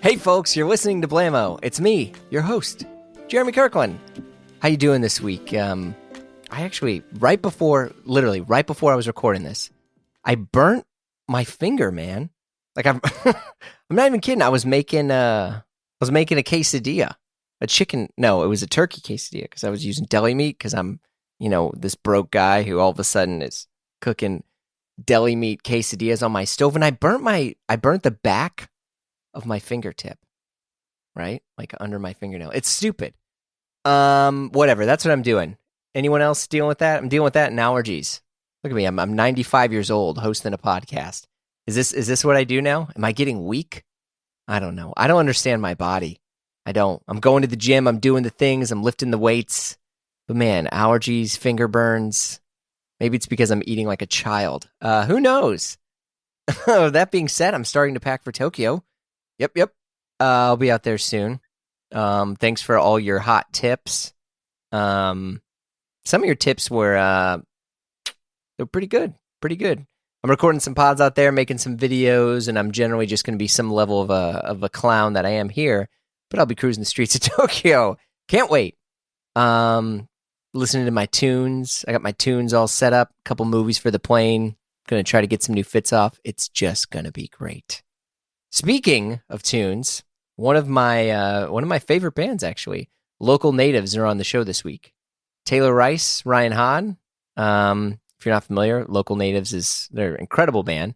Hey folks, you're listening to Blammo. It's me, your host, Jeremy Kirkland. How you doing this week? I actually, right before I was recording this, I burnt my finger, man. Like I'm not even kidding. I was making a quesadilla, it was a turkey quesadilla because I was using deli meat because I'm, this broke guy who all of a sudden is cooking deli meat quesadillas on my stove, and I burnt the back of my fingertip, right? Like under my fingernail. It's stupid. Whatever. That's what I'm doing. Anyone else dealing with that? I'm dealing with that and allergies. Look at me. I'm 95 years old hosting a podcast. Is this what I do now? Am I getting weak? I don't know. I don't understand my body. I don't. I'm going to the gym. I'm doing the things. I'm lifting the weights. But man, allergies, finger burns. Maybe it's because I'm eating like a child. Who knows? That being said, I'm starting to pack for Tokyo. Yep. I'll be out there soon. Thanks for all your hot tips. Some of your tips were they're pretty good. I'm recording some pods out there, making some videos, and I'm generally just going to be some level of a clown that I am here. But I'll be cruising the streets of Tokyo. Can't wait. Listening to my tunes. I got my tunes all set up. A couple movies for the plane. Going to try to get some new fits off. It's just going to be great. Speaking of tunes, one of my favorite bands, actually, Local Natives, are on the show this week. Taylor Rice, Ryan Hahn. If you're not familiar, Local Natives they're an incredible band.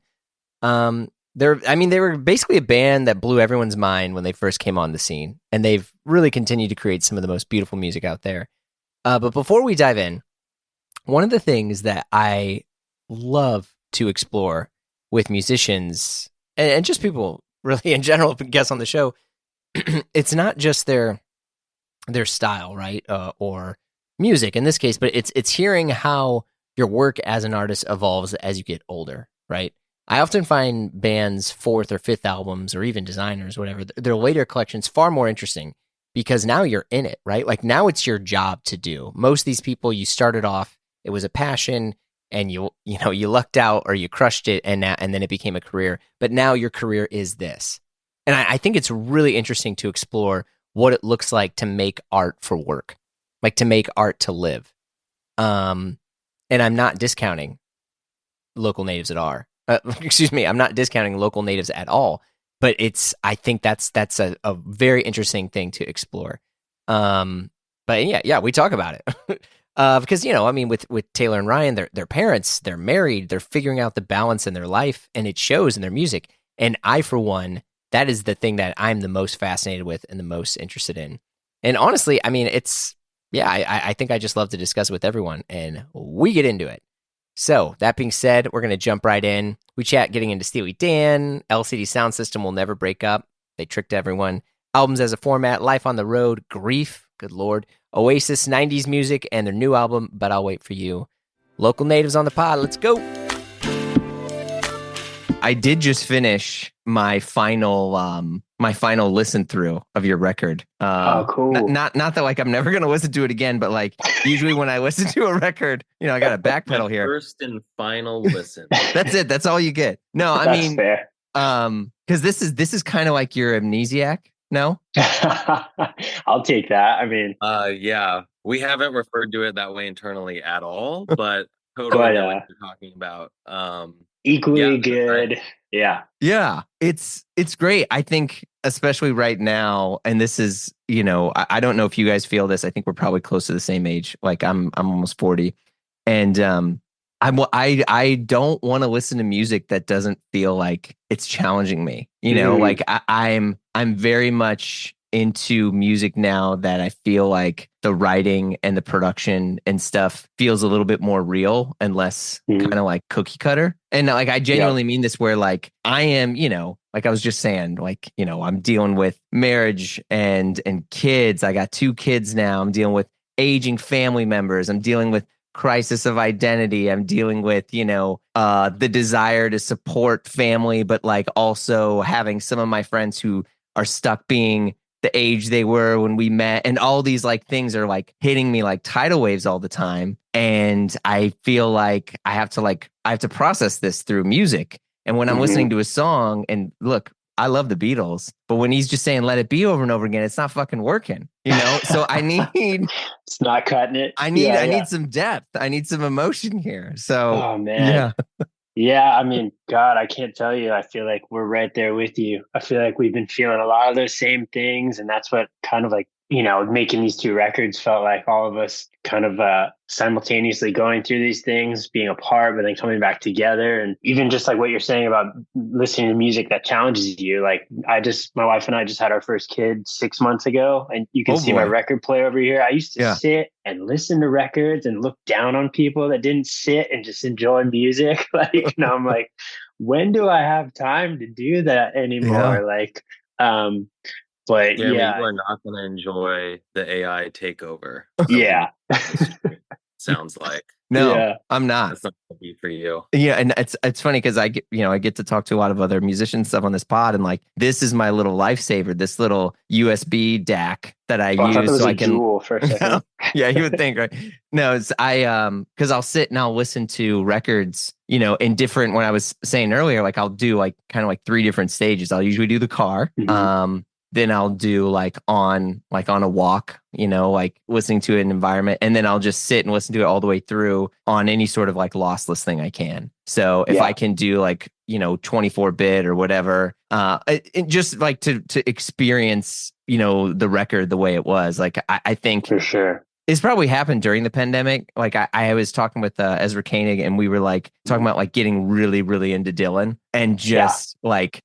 They were basically a band that blew everyone's mind when they first came on the scene, and they've really continued to create some of the most beautiful music out there. But before we dive in, one of the things that I love to explore with musicians and just people really in general, guests on the show, it's not just their style, right, or music in this case, but it's hearing how your work as an artist evolves as you get older, right? I often find bands' fourth or fifth albums, or even designers, whatever, their later collections far more interesting because now you're in it, right? Like now it's your job to do. Most of these people, you started off, it was a passion, and you lucked out or you crushed it, and then it became a career. But now your career is this, and I think it's really interesting to explore what it looks like to make art for work, like to make art to live. And I'm not discounting Local Natives at all. I'm not discounting Local Natives at all. But I think that's a very interesting thing to explore. But yeah, we talk about it. Because, with Taylor and Ryan, they're parents, they're married, they're figuring out the balance in their life, and it shows in their music. And I, for one, that is the thing that I'm the most fascinated with and the most interested in. And honestly, I think I just love to discuss it with everyone, and we get into it. So, that being said, we're going to jump right in. We chat getting into Steely Dan, LCD Sound System will never break up. They tricked everyone. Albums as a format, Life on the Road, Grief, good Lord, Oasis, 90s music, and their new album, But I'll Wait for You. Local Natives on the pod, let's go. I did just finish my final listen through of your record. Oh, cool. Not that like I'm never gonna listen to it again, but like usually when I listen to a record, I got to backpedal here. First and final listen. That's it. That's all you get. No, That's fair. Because this is kind of like your Amnesiac. No, I'll take that. Yeah, we haven't referred to it that way internally at all, but totally know what you're talking about. Equally good. Right. Yeah. It's great. I think especially right now, and this is, I don't know if you guys feel this. I think we're probably close to the same age. Like I'm almost 40, and I don't want to listen to music that doesn't feel like it's challenging me. Like I'm very much into music now that I feel like the writing and the production and stuff feels a little bit more real and less kind of like cookie cutter. And like, I genuinely mean this, where like I am, like I was just saying, like, I'm dealing with marriage and kids. I got 2 kids now. I'm dealing with aging family members. I'm dealing with crisis of identity. I'm dealing with, the desire to support family, but like also having some of my friends who are stuck being the age they were when we met, and all these like things are like hitting me like tidal waves all the time. And I feel like I have to process this through music. And when I'm listening to a song, and look, I love the Beatles, but when he's just saying "Let It Be" over and over again, it's not fucking working. So I need it's not cutting it. I need some depth. I need some emotion here. So oh man. yeah. Yeah, I mean, God, I can't tell you. I feel like we're right there with you. I feel like we've been feeling a lot of those same things. And that's what kind of like, making these two records felt like all of us kind of simultaneously going through these things, being apart, but then coming back together. And even just like what you're saying about listening to music that challenges you. Like my wife and I just had our first kid 6 months ago, and you can see my record player over here. I used to sit and listen to records and look down on people that didn't sit and just enjoy music. And I'm like, when do I have time to do that anymore? But Jeremy, yeah, you are not going to enjoy the AI takeover. Yeah. Sounds like. No, yeah. I'm not. That's not going to be for you. Yeah, and it's funny because I get to talk to a lot of other musicians stuff on this pod, and like this is my little lifesaver, this little USB DAC that I use so I can. Jewel for a second. Yeah, you would think, right? No, it's because I'll sit and I'll listen to records, in different. When I was saying earlier, like I'll do like kind of like 3 different stages. I'll usually do the car. Mm-hmm. Then I'll do like on a walk, like listening to an environment. And then I'll just sit and listen to it all the way through on any sort of like lossless thing I can. So if I can do like, 24-bit or whatever, it just like to experience, the record the way it was. Like I think for sure. It's probably happened during the pandemic. Like I was talking with Ezra Koenig, and we were like talking about like getting really, really into Dylan and just like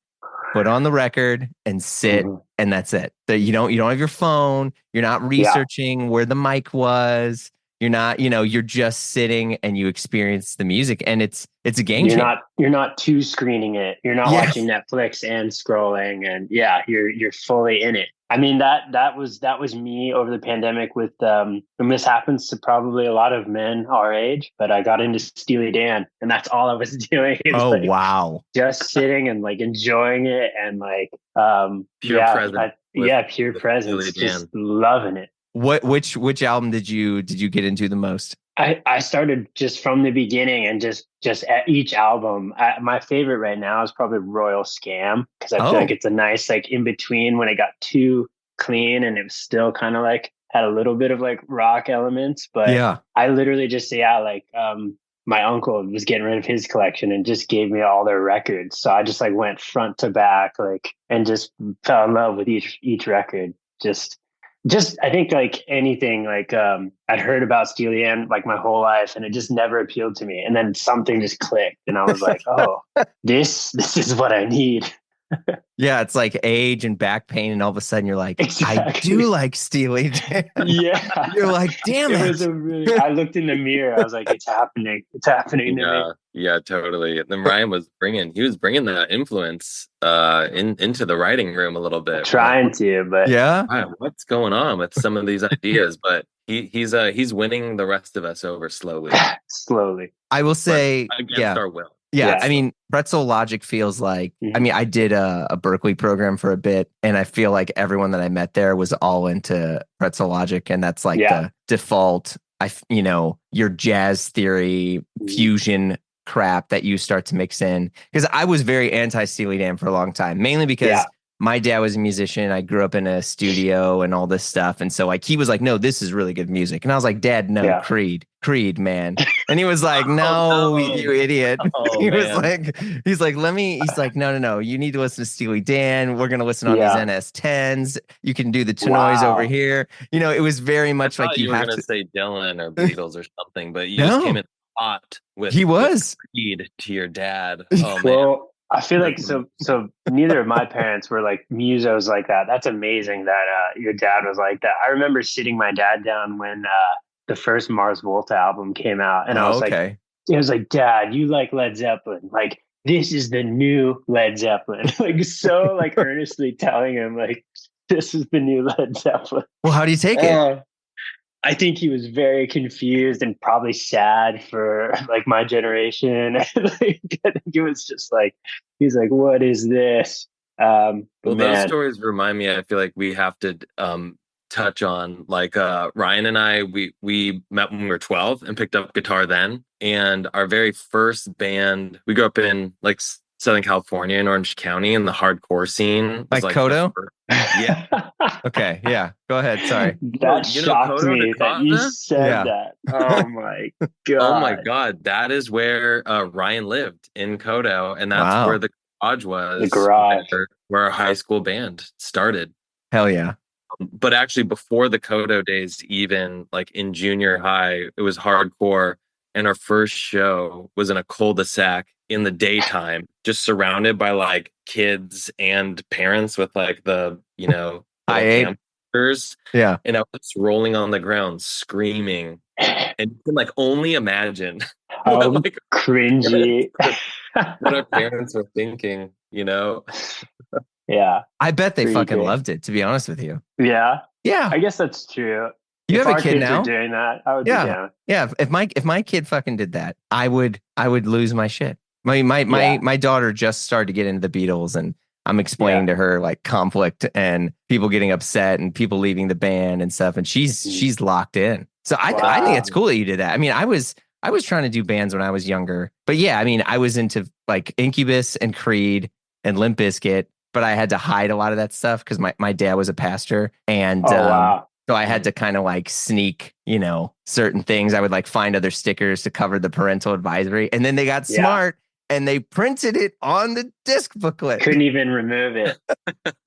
put on the record and sit, and that's it. You don't have your phone. You're not researching where the mic was. You're not, you're just sitting and you experience the music, and it's a game changer. You're not two screening it. You're not watching Netflix and scrolling, and you're fully in it. I mean, that was me over the pandemic with and this happens to probably a lot of men our age, but I got into Steely Dan, and that's all I was doing. Wow. Just sitting and like enjoying it, and like pure presence. Pure presence. Just loving it. Which album did you get into the most? I started just from the beginning, and just at each album. My favorite right now is probably Royal Scam, because I feel like it's a nice like in between when it got too clean and it was still kind of like had a little bit of like rock elements. But I literally just my uncle was getting rid of his collection and just gave me all their records. So I just like went front to back, like, and just fell in love with each record. Just I think like anything, like I'd heard about Steely Dan like my whole life, and it just never appealed to me. And then something just clicked, and I was like, oh, this is what I need. Yeah, it's like age and back pain, and all of a sudden you're like, I do like Steely Dan. Yeah, you're like, damn it. I looked in the mirror. I was like, it's happening to me. Yeah, totally. And then Ryan was bringing that influence into the writing room a little bit. Trying to, but what's going on with some of these ideas? But he's winning the rest of us over slowly. Slowly. I will say, against our will. Yeah, I mean, Pretzel Logic feels like, I mean, I did a Berkeley program for a bit, and I feel like everyone that I met there was all into Pretzel Logic, and that's like the default, your jazz theory fusion crap that you start to mix in. Because I was very anti-Steely Dan for a long time, mainly because my dad was a musician. I grew up in a studio and all this stuff. And so like he was like, no, this is really good music. And I was like, Dad, no, Creed, man. And he was like, no, you idiot. He's like, no, you need to listen to Steely Dan. We're gonna listen on these NS10s. You can do the Tenoys over here. It was very much like you were gonna say Dylan or Beatles or something, but you just came in hot with Creed to your dad. Oh man. Well, I feel like so neither of my parents were like musos like that. That's amazing that your dad was like that. I remember sitting my dad down when the first Mars Volta album came out, and I was like, Dad, you like Led Zeppelin. Like, this is the new Led Zeppelin. Like, so like earnestly telling him like, this is the new Led Zeppelin. Well, how do you take it? I think he was very confused and probably sad for like my generation. I think it was just like, he's like, what is this? Those stories remind me, I feel like we have to touch on like Ryan and I, we met when we were 12 and picked up guitar then. And our very first band, we grew up in like Southern California in Orange County, and the hardcore scene was like Kodo. Yeah. Okay. Yeah. Go ahead. Sorry. That shocked Kodo me that you Dakota? said that. Oh my god. Oh my god. That is where Ryan lived, in Kodo, and that's where the garage was. The garage. Where our high school band started. Hell yeah. But actually, before the Kodo days, even like in junior high, it was hardcore. And our first show was in a cul-de-sac in the daytime, just surrounded by like kids and parents with like the, campers. Yeah. And I was rolling on the ground screaming. And you can like only imagine like cringy what our parents were thinking, Yeah. I bet they fucking loved it, to be honest with you. Yeah. Yeah. I guess that's true. You have a kid now? Are doing that, I would be down. Yeah. If my kid fucking did that, I would lose my shit. My daughter just started to get into the Beatles, and I'm explaining to her like conflict and people getting upset and people leaving the band and stuff, and she's locked in. So I think it's cool that you did that. I mean, I was trying to do bands when I was younger, but yeah, I mean, I was into like Incubus and Creed and Limp Bizkit, but I had to hide a lot of that stuff because my dad was a pastor, and so I had to kind of like sneak, certain things. I would like find other stickers to cover the parental advisory, and then they got smart and they printed it on the disc booklet. Couldn't even remove it.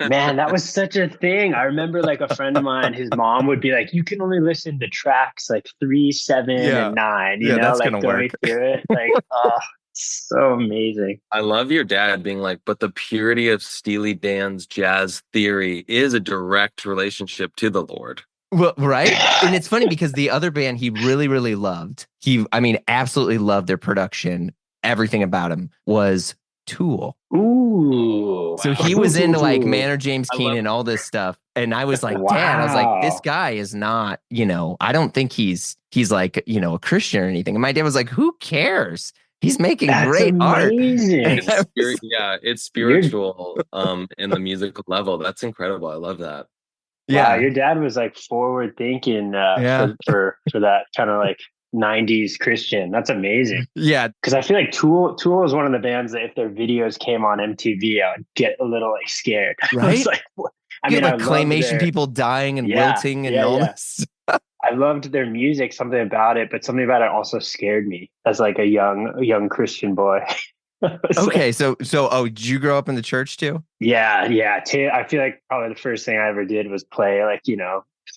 Man, that was such a thing. I remember like a friend of mine, his mom would be like, you can only listen to tracks like 3, 7, and 9. You know, that's like gonna going work. through it. Like, oh, so amazing. I love your dad being like, but the purity of Steely Dan's jazz theory is a direct relationship to the Lord. Well, right. And it's funny because the other band he really, really loved, absolutely loved their production. Everything about him was Tool. Ooh. So he was into like Maynard James Keenan and all this stuff. And I was like, Dad, I was like, this guy is not, I don't think he's like, a Christian or anything. And my dad was like, who cares? He's making great art. It's spiritual in the musical level. That's incredible. I love that. Yeah, your dad was like forward thinking for that kind of like 90s Christian. That's amazing. Yeah, because I feel like Tool is one of the bands that if their videos came on MTV, I would get a little like scared. Right? I mean, like claymation people dying and wilting and all this. I loved their music, something about it, but something about it also scared me as like a young Christian boy. Okay, so did you grow up in the church too? Yeah. I feel like probably the first thing I ever did was play like,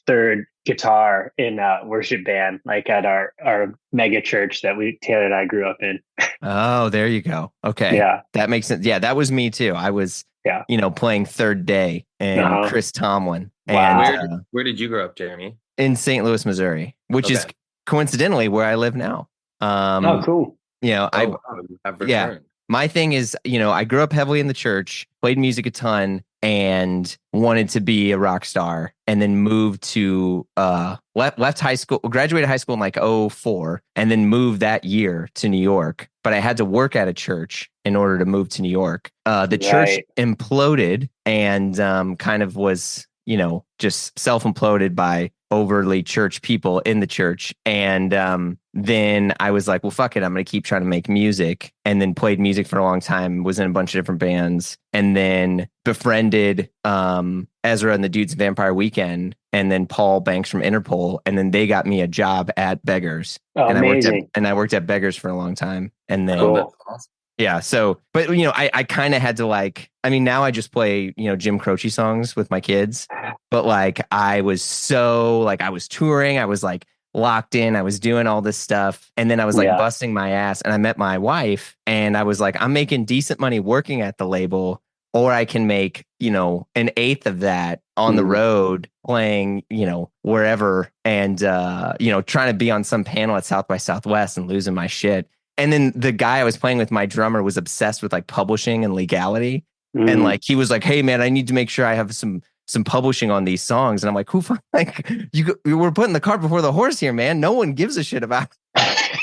third guitar in a worship band, like at our mega church that Taylor and I grew up in. Oh, there you go. Okay. Yeah. That makes sense. Yeah, that was me too. I was playing Third Day and Chris Tomlin. Wow. And where did you grow up, Jeremy? In St. Louis, Missouri, which is coincidentally where I live now. Oh, cool. My thing is, I grew up heavily in the church, played music a ton, and wanted to be a rock star, and then moved to left high school, graduated high school in like 2004, and then moved that year to New York. But I had to work at a church in order to move to New York. The church imploded and kind of was, just self-imploded by overly church people in the church. And then I was like, well, fuck it. I'm going to keep trying to make music, and then played music for a long time, was in a bunch of different bands, and then befriended Ezra and the Dudes Vampire Weekend, and then Paul Banks from Interpol. And then they got me a job at Beggars. Oh, and amazing. I worked at Beggars for a long time. And then, cool. Yeah. So, but I kind of had to now I just play, Jim Croce songs with my kids, but I was so I was touring, I was locked in, I was doing all this stuff. And then I was busting my ass, and I met my wife, and I was like, I'm making decent money working at the label, or I can make, an eighth of that on the road playing, wherever, and, trying to be on some panel at South by Southwest and losing my shit. And then the guy I was playing with, my drummer, was obsessed with publishing and legality. And he was like, hey man, I need to make sure I have some publishing on these songs. And I'm like, you were putting the cart before the horse here, man. No one gives a shit about it.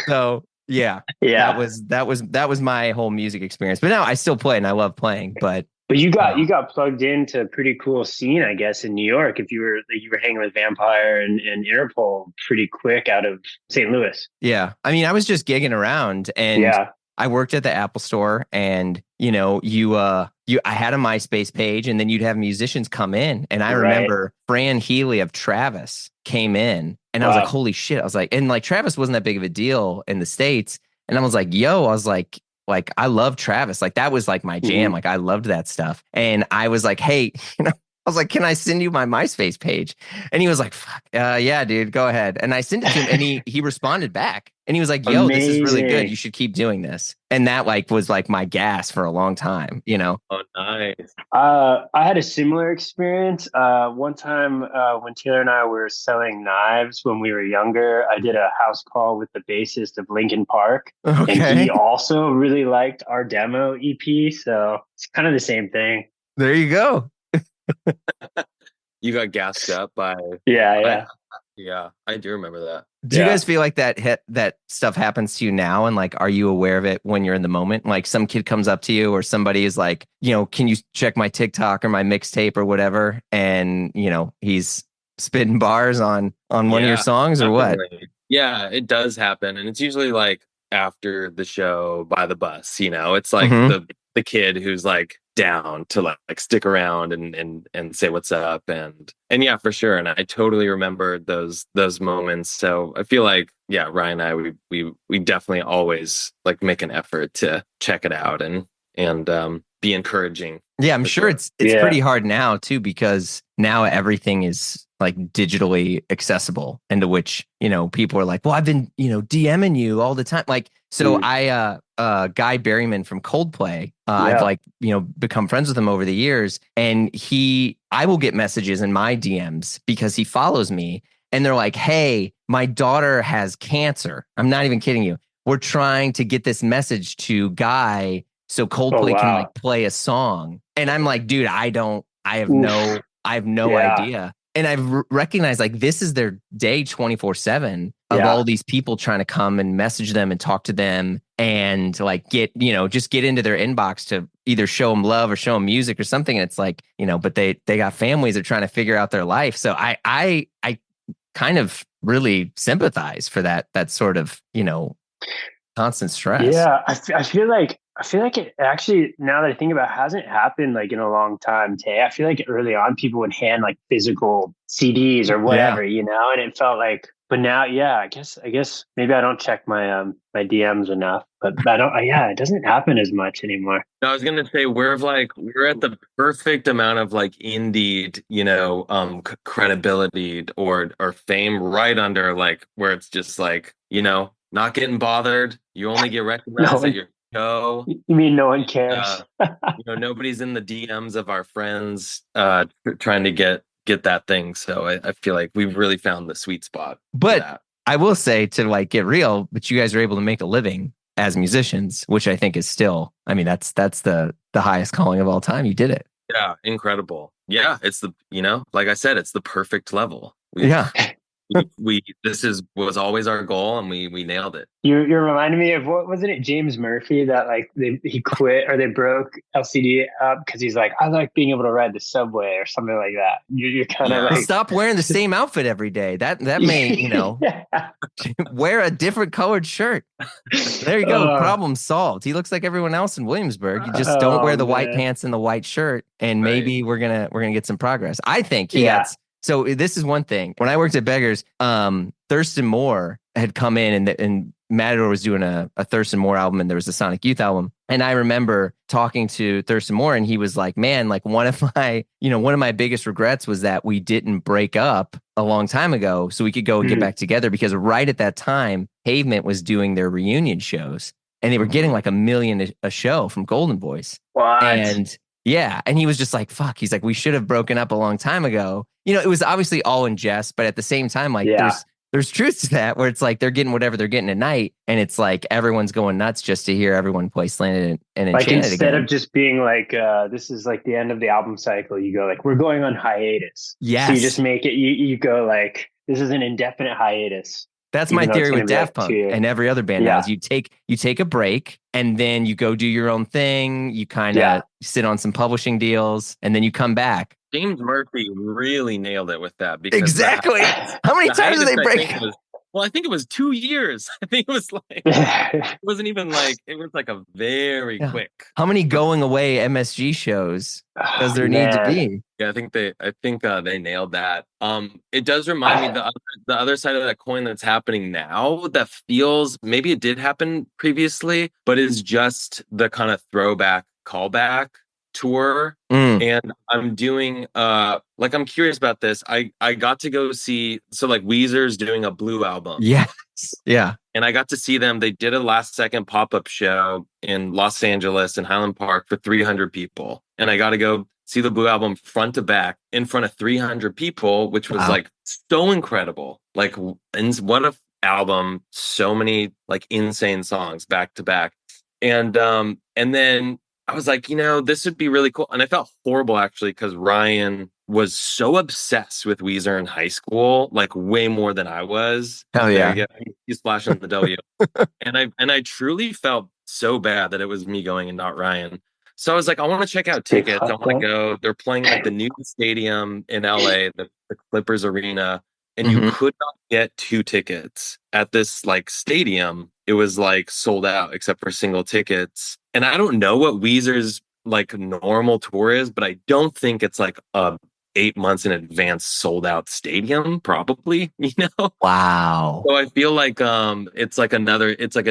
So yeah. That was my whole music experience. But now I still play and I love playing, but you got plugged into a pretty cool scene, I guess, in New York. If you were hanging with Vampire and Interpol pretty quick out of St. Louis. Yeah. I mean, I was just gigging around, and I worked at the Apple store, and I had a MySpace page, and then you'd have musicians come in, and I remember Fran Healy of Travis came in, and I was like, holy shit. I was like, and like Travis wasn't that big of a deal in the States. And I was like, yo, I was like, I love Travis. Like that was like my jam. Like I loved that stuff. And I was like, hey, I was like, can I send you my MySpace page? And he was like, fuck, yeah, dude, go ahead. And I sent it to him, and he responded back, and he was like, yo, this is really good. You should keep doing this. And that like was like my gas for a long time, Oh, nice. I had a similar experience. One time when Taylor and I were selling knives when we were younger, I did a house call with the bassist of Linkin Park. Okay. And he also really liked our demo EP. So it's kind of the same thing. There you go. You got gassed up by yeah I do remember that. Do you guys feel like that stuff happens to you now, and like are you aware of it when you're in the moment? Like some kid comes up to you, or somebody is like, can you check my TikTok or my mixtape or whatever, and he's spitting bars on one of your songs, or definitely. what? Yeah, it does happen, and it's usually like after the show by the bus. It's like the kid who's like down to like stick around and say what's up, and yeah, for sure. And I totally remember those moments. So I feel like Ryan and I we definitely always like make an effort to check it out and be encouraging. Yeah, I'm sure it's pretty hard now too, because now everything is like digitally accessible, into which people are like, well, I've been DMing you all the time. Like, so Guy Berryman from Coldplay, I've like become friends with him over the years, and I will get messages in my DMs because he follows me, and they're like, hey, my daughter has cancer. I'm not even kidding you. We're trying to get this message to Guy so Coldplay can like play a song. And I'm like, dude, I have no idea. And I've recognized like this is their day 24/7 of all these people trying to come and message them and talk to them and like just get into their inbox to either show them love or show them music or something. And it's like, but they got families that are trying to figure out their life. So I kind of really sympathize for that sort of, constant stress. Yeah. I feel like it actually, now that I think about it, hasn't happened like in a long time, Tay. I feel like early on people would hand like physical CDs or whatever, and it felt like, but now, I guess maybe I don't check my my DMs enough, but I don't. It doesn't happen as much anymore. No, I was gonna say we're at the perfect amount of like Indeed, credibility or fame right under like where it's just like not getting bothered. You only get recognized at your show. You mean no one cares? Nobody's in the DMs of our friends trying to get that thing. So I feel like we've really found the sweet spot. But I will say, to like get real, but you guys are able to make a living as musicians, which I think is still, I mean, that's the highest calling of all time. You did it. Yeah, incredible. Yeah, it's the like I said, it's the perfect level. This was always our goal, and we nailed it. You're reminding me of, what wasn't it, James Murphy, that like he quit or they broke LCD up because he's like, I like being able to ride the subway or something like that. You're kind of like, stop wearing the same outfit every day. That may wear a different colored shirt. There you go. Problem solved. He looks like everyone else in Williamsburg. You just don't wear the white pants and the white shirt, and maybe we're gonna get some progress. I think he got. So this is one thing. When I worked at Beggars, Thurston Moore had come in, and Matador was doing a Thurston Moore album, and there was a Sonic Youth album. And I remember talking to Thurston Moore, and he was like, man, like one of my biggest regrets was that we didn't break up a long time ago so we could go and get back together, because right at that time, Pavement was doing their reunion shows, and they were getting like $1 million a show from Golden Voice. What? And he was just like, fuck. He's like, we should have broken up a long time ago. It was obviously all in jest, but at the same time, like there's truth to that, where it's like they're getting whatever they're getting at night, and it's like everyone's going nuts just to hear everyone play Slanted and like Enchanted instead again. of just being like, this is like the end of the album cycle, you go like, we're going on hiatus. Yes. So you just make it, you go like, this is an indefinite hiatus. That's my theory with Daft Punk and every other band now. Is you take a break, and then you go do your own thing. You kind of sit on some publishing deals, and then you come back. James Murphy really nailed it with that. Because exactly. How many times did they break? Well, I think it was 2 years. I think it was like it wasn't even like it was like a very quick. How many going away MSG shows does there need to be? Yeah, I think they nailed that. It does remind me the other side of that coin that's happening now that feels maybe it did happen previously, but is just the kind of throwback callback tour. And I'm doing like I'm curious about this. I got to go see like Weezer's doing a Blue album. Yes. Yeah. And I got to see them. They did a last second pop-up show in Los Angeles in Highland Park for 300 people. And I got to go see the Blue album front to back in front of 300 people, which was like so incredible. Like, and what a album, so many like insane songs back to back. And then I was like, this would be really cool. And I felt horrible actually because Ryan was so obsessed with Weezer in high school, like way more than I was. Hell yeah. He's flashing the W. and I truly felt so bad that it was me going and not Ryan. So I was like, I want to check out tickets. I want to go. They're playing like the new stadium in LA, the Clippers Arena. And you could not get 2 tickets at this like stadium. It was like sold out except for single tickets. And I don't know what Weezer's like normal tour is, but I don't think it's like a 8 months in advance sold out stadium, probably, Wow. So I feel like it's like a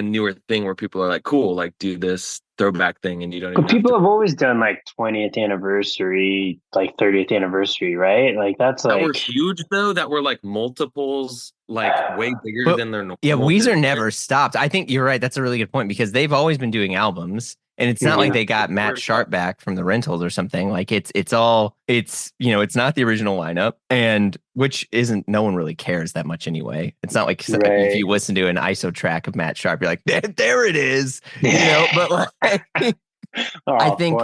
newer thing where people are like, cool, like do this throwback thing and you don't even people have always done like 20th anniversary, like 30th anniversary, right? Like that were huge though, that were like multiples, like way bigger than their normal. Yeah, Weezer never stopped. I think you're right. That's a really good point because they've always been doing albums. And it's not like they got Matt Sharp back from the Rentals or something. Like it's not the original lineup, and which isn't, no one really cares that much anyway. It's not like if you listen to an ISO track of Matt Sharp, you're like, there it is, but like, I think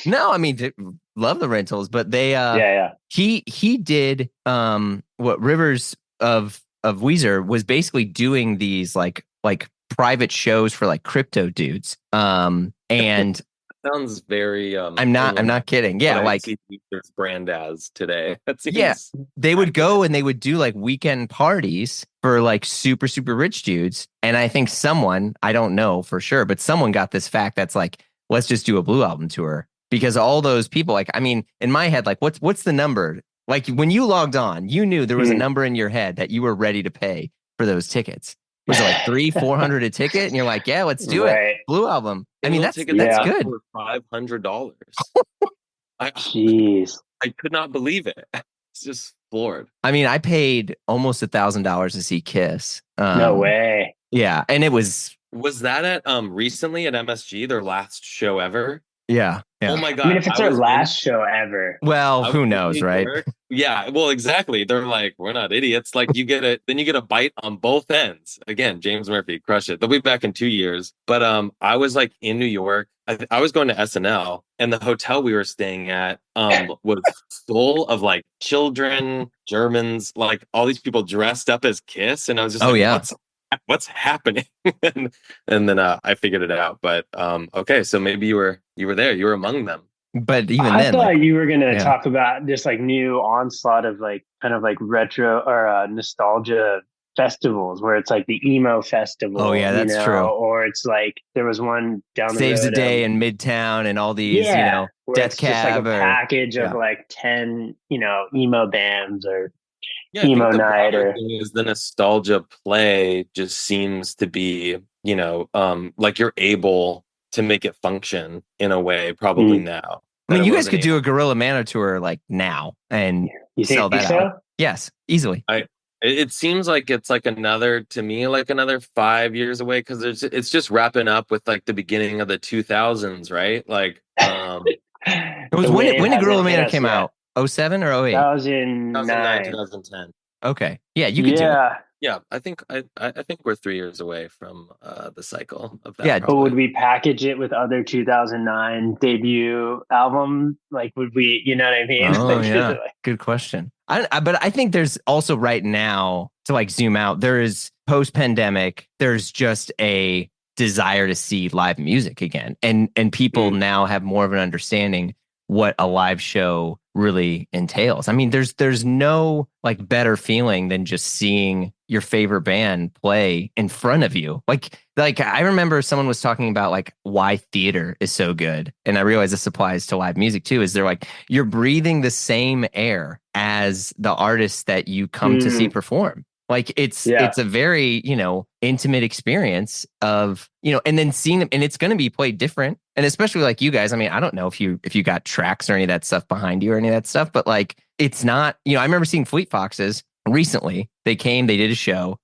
no, I mean, love the Rentals, but they, he did, what Rivers of Weezer was basically doing these like private shows for like crypto dudes. And sounds very I'm not kidding. Yeah, like Weezer's brand as today. They would go and they would do like weekend parties for like super, super rich dudes. And I think someone, I don't know for sure, but someone got this fact that's like, let's just do a Blue album tour. Because all those people, like, I mean, in my head, like, what's the number? Like when you logged on, you knew there was a number in your head that you were ready to pay for those tickets. Was it like $300-$400 a ticket? And you're like, yeah, let's do it. Blue album. I mean, that's good. $500. Jeez, I could not believe it. It's just floored. I mean, I paid almost $1,000 to see Kiss. No way. Yeah, and it was that at recently at MSG, their last show ever? Yeah. Oh my God. I mean, if it's our last show ever. Well, who knows, right? Yeah, well, exactly. They're like, we're not idiots. Like you get a bite on both ends. Again, James Murphy, crush it. They'll be back in 2 years. But I was like in New York. I was going to SNL, and the hotel we were staying at was full of like children, Germans, like all these people dressed up as Kiss. And I was just what's happening? and then I figured it out. But okay, so maybe you were there. You were among them. But even I then, thought you were gonna talk about this like new onslaught of like kind of like retro or nostalgia festivals where it's like the emo festival. Oh yeah, that's true. Or it's like there was one down the Saves road, the Day in Midtown and all these, Death Cab, like a package of like 10, emo bands or Yeah, emo night. Or is the nostalgia play just seems to be, like you're able to make it function in a way probably now. I mean, you guys could do a Gorilla Manor tour like now and sell that out. Yes, easily. It seems like it's like another 5 years away because it's just wrapping up with like the beginning of the 2000s, right? Like, it was when did Gorilla Manor came out? 07 or 08? 2009, 2010. Okay, yeah, you could do it. Yeah, I think we're 3 years away from the cycle of that. Yeah, but would we package it with other 2009 debut album? Like, would we? You know what I mean? Oh yeah, good question. But I think there's also right now to like zoom out. There is post-pandemic. There's just a desire to see live music again, and people now have more of an understanding what a live show really entails. I mean, there's no like better feeling than just seeing your favorite band play in front of you. Like I remember someone was talking about like why theater is so good. And I realize this applies to live music too, is they're like, you're breathing the same air as the artists that you come to see perform. Like it's a very, intimate experience of, and then seeing them, and it's going to be played different. And especially like you guys, I mean, I don't know if you got tracks or any of that stuff behind you or any of that stuff, but like, it's not, I remember seeing Fleet Foxes recently. They came, they did a show.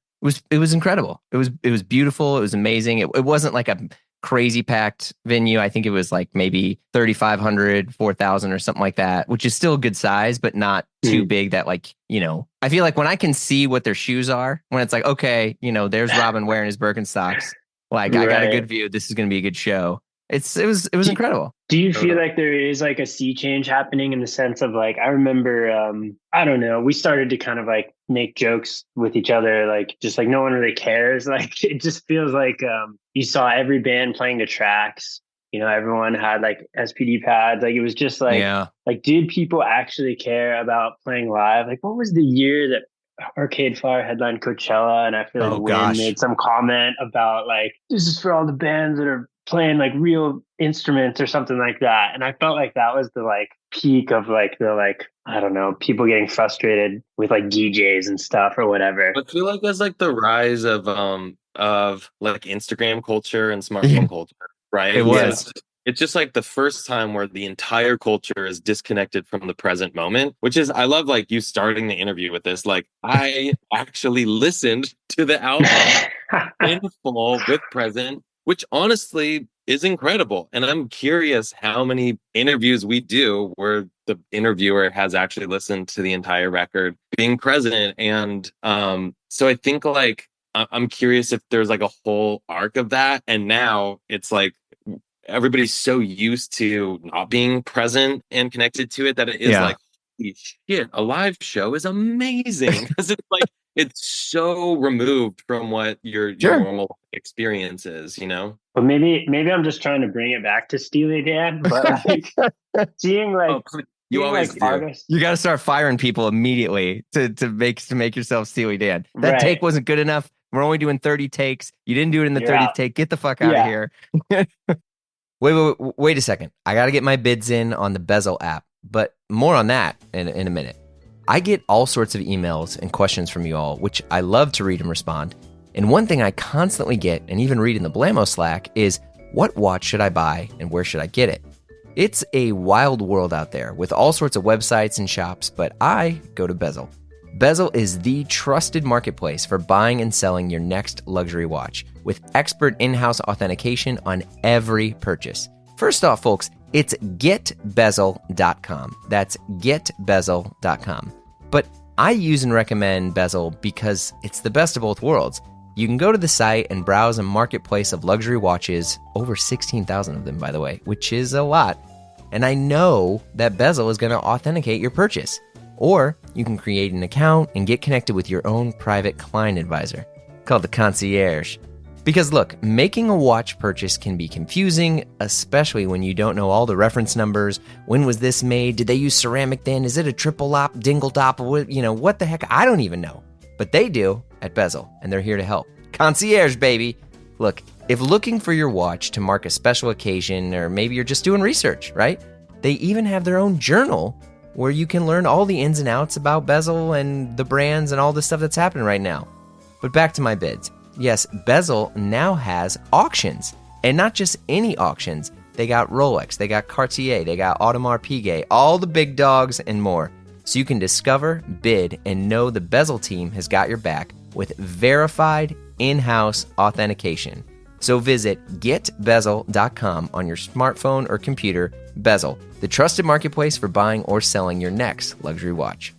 It was incredible. It was beautiful. It was amazing. It wasn't like a crazy packed venue. I think it was like maybe 3,500, 4,000 or something like that, which is still a good size, but not too big that like, I feel like when I can see what their shoes are, when it's like, okay, there's Robin wearing his Birkenstocks. Like I got a good view. This is going to be a good show. It was incredible. Do you feel like there is like a sea change happening in the sense of like, I remember, I don't know, we started to kind of like make jokes with each other, like just like no one really cares. Like it just feels like you saw every band playing the tracks. Everyone had like SPD pads. Like it was just like, like, did people actually care about playing live? Like what was the year that Arcade Fire headlined Coachella? And I feel like Wynn made some comment about like, this is for all the bands that are playing like real instruments or something like that. And I felt like that was the like peak of like the like, I don't know, people getting frustrated with like DJs and stuff or whatever. I feel like that's like the rise of like Instagram culture and smartphone culture, right? It was. It's just like the first time where the entire culture is disconnected from the present moment, which is, I love like you starting the interview with this. Like I actually listened to the album in full with present, which honestly is incredible. And I'm curious how many interviews we do where the interviewer has actually listened to the entire record being present. And so I think like, I'm curious if there's like a whole arc of that. And now it's like, everybody's so used to not being present and connected to it that it is like, holy shit, a live show is amazing. Because it's like, it's so removed from what your normal experience is, But maybe I'm just trying to bring it back to Steely Dan, but like seeing like you always do. Artists. You got to start firing people immediately to make yourself Steely Dan. That take wasn't good enough. We're only doing 30 takes. You didn't do it in the 30th take. Get the fuck out of here. Wait a second. I got to get my bids in on the Bezel app, but more on that in a minute. I get all sorts of emails and questions from you all, which I love to read and respond. And one thing I constantly get, and even read in the Blamo Slack, is what watch should I buy and where should I get it? It's a wild world out there with all sorts of websites and shops, but I go to Bezel. Bezel is the trusted marketplace for buying and selling your next luxury watch, with expert in-house authentication on every purchase. First off, folks, it's getbezel.com. That's getbezel.com. But I use and recommend Bezel because it's the best of both worlds. You can go to the site and browse a marketplace of luxury watches, over 16,000 of them, by the way, which is a lot. And I know that Bezel is going to authenticate your purchase. Or you can create an account and get connected with your own private client advisor, called the concierge. Because look, making a watch purchase can be confusing, especially when you don't know all the reference numbers. When was this made? Did they use ceramic then? Is it a triple lop, dingle top? What the heck? I don't even know. But they do at Bezel, and they're here to help. Concierge, baby. Look, if looking for your watch to mark a special occasion, or maybe you're just doing research, right? They even have their own journal where you can learn all the ins and outs about Bezel and the brands and all the stuff that's happening right now. But back to my bids. Yes, Bezel now has auctions, and not just any auctions. They got Rolex, they got Cartier, they got Audemars Piguet, all the big dogs and more. So you can discover, bid, and know the Bezel team has got your back with verified in-house authentication. So visit getbezel.com on your smartphone or computer. Bezel, the trusted marketplace for buying or selling your next luxury watch.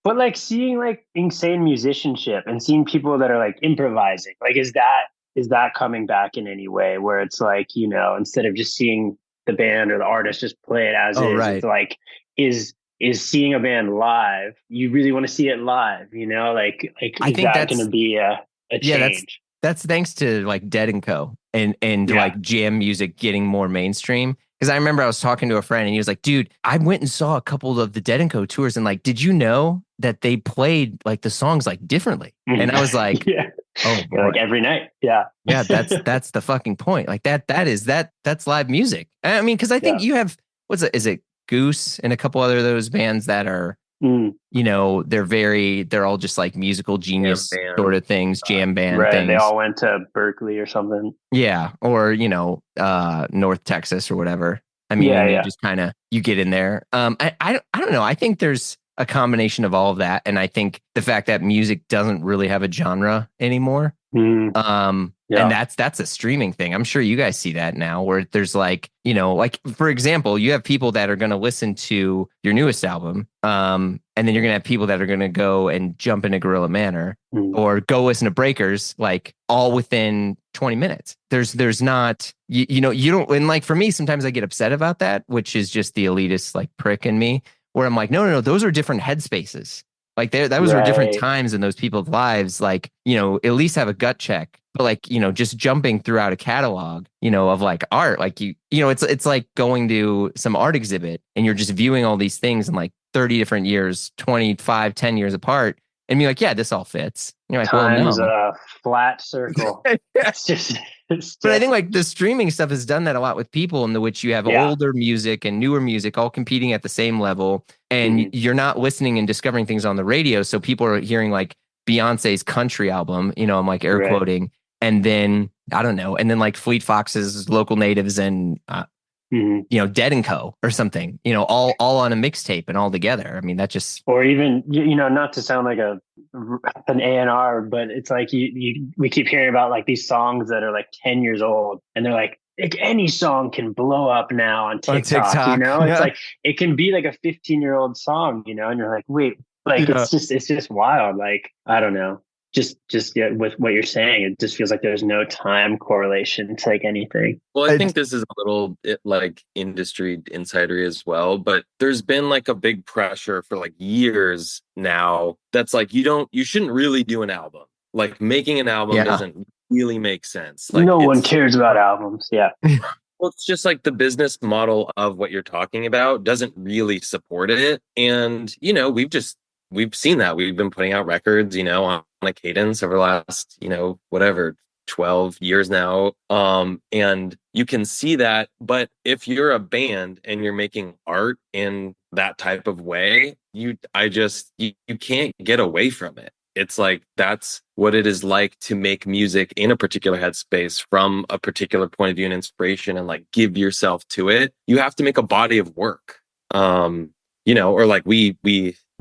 But like seeing like insane musicianship and seeing people that are like improvising, like is that coming back in any way where it's like, instead of just seeing the band or the artist just play it as is, it's like is seeing a band live, you really want to see it live, like I think that's going to be a change. That's thanks to like Dead & Co. and like jam music getting more mainstream. Because I remember I was talking to a friend and he was like, dude, I went and saw a couple of the Dead & Co tours and like, did you know that they played like the songs like differently? And I was like, yeah. oh boy. Like every night. Yeah. Yeah, that's the fucking point. Like that's live music. I mean, because I think you have is it Goose and a couple other of those bands that are they're all just like musical genius sort of things, jam band right. things. They all went to Berkeley or something. Yeah, or North Texas or whatever. I mean, and you just kind of you get in there. I don't know. I think there's a combination of all of that, and I think the fact that music doesn't really have a genre anymore. And that's a streaming thing. I'm sure you guys see that now where there's like, like for example, you have people that are going to listen to your newest album. And then you're going to have people that are going to go and jump into Gorilla Manor or go listen to Breakers, like all within 20 minutes. There's not, you don't, and like for me, sometimes I get upset about that, which is just the elitist like prick in me where I'm like, no, those are different headspaces. Like those were different times in those people's lives. Like, at least have a gut check. But like, just jumping throughout a catalog, of like art, like it's like going to some art exhibit and you're just viewing all these things in like 30 different years, 25, 10 years apart. And you're like, yeah, this all fits. And you're like, time's well, no. a flat circle. But I think like the streaming stuff has done that a lot with people in which you have older music and newer music all competing at the same level. And you're not listening and discovering things on the radio. So people are hearing like Beyonce's country album, I'm like air quoting. And then, I don't know. And then like Fleet Foxes, Local Natives and, Dead & Co or something, all on a mixtape and all together. I mean, that just, or even, not to sound like an A&R, but it's like we keep hearing about like these songs that are like 10 years old and they're like any song can blow up now on TikTok. It's like, it can be like a 15-year-old song, and you're like, wait, like, it's just wild. Like, I don't know. Just with what you're saying, it just feels like there's no time correlation to like anything. Well, I think this is a little like industry insidery as well, but there's been like a big pressure for like years now. That's like, you shouldn't really do an album. Like making an album doesn't really make sense. Like no one cares about albums. Yeah. Well, it's just like the business model of what you're talking about doesn't really support it. And, we've seen that. We've been putting out records, on a cadence over the last, 12 years now. And you can see that. But if you're a band and you're making art in that type of way, you can't get away from it. It's like, that's what it is like to make music in a particular headspace from a particular point of view and inspiration and like give yourself to it. You have to make a body of work, or like we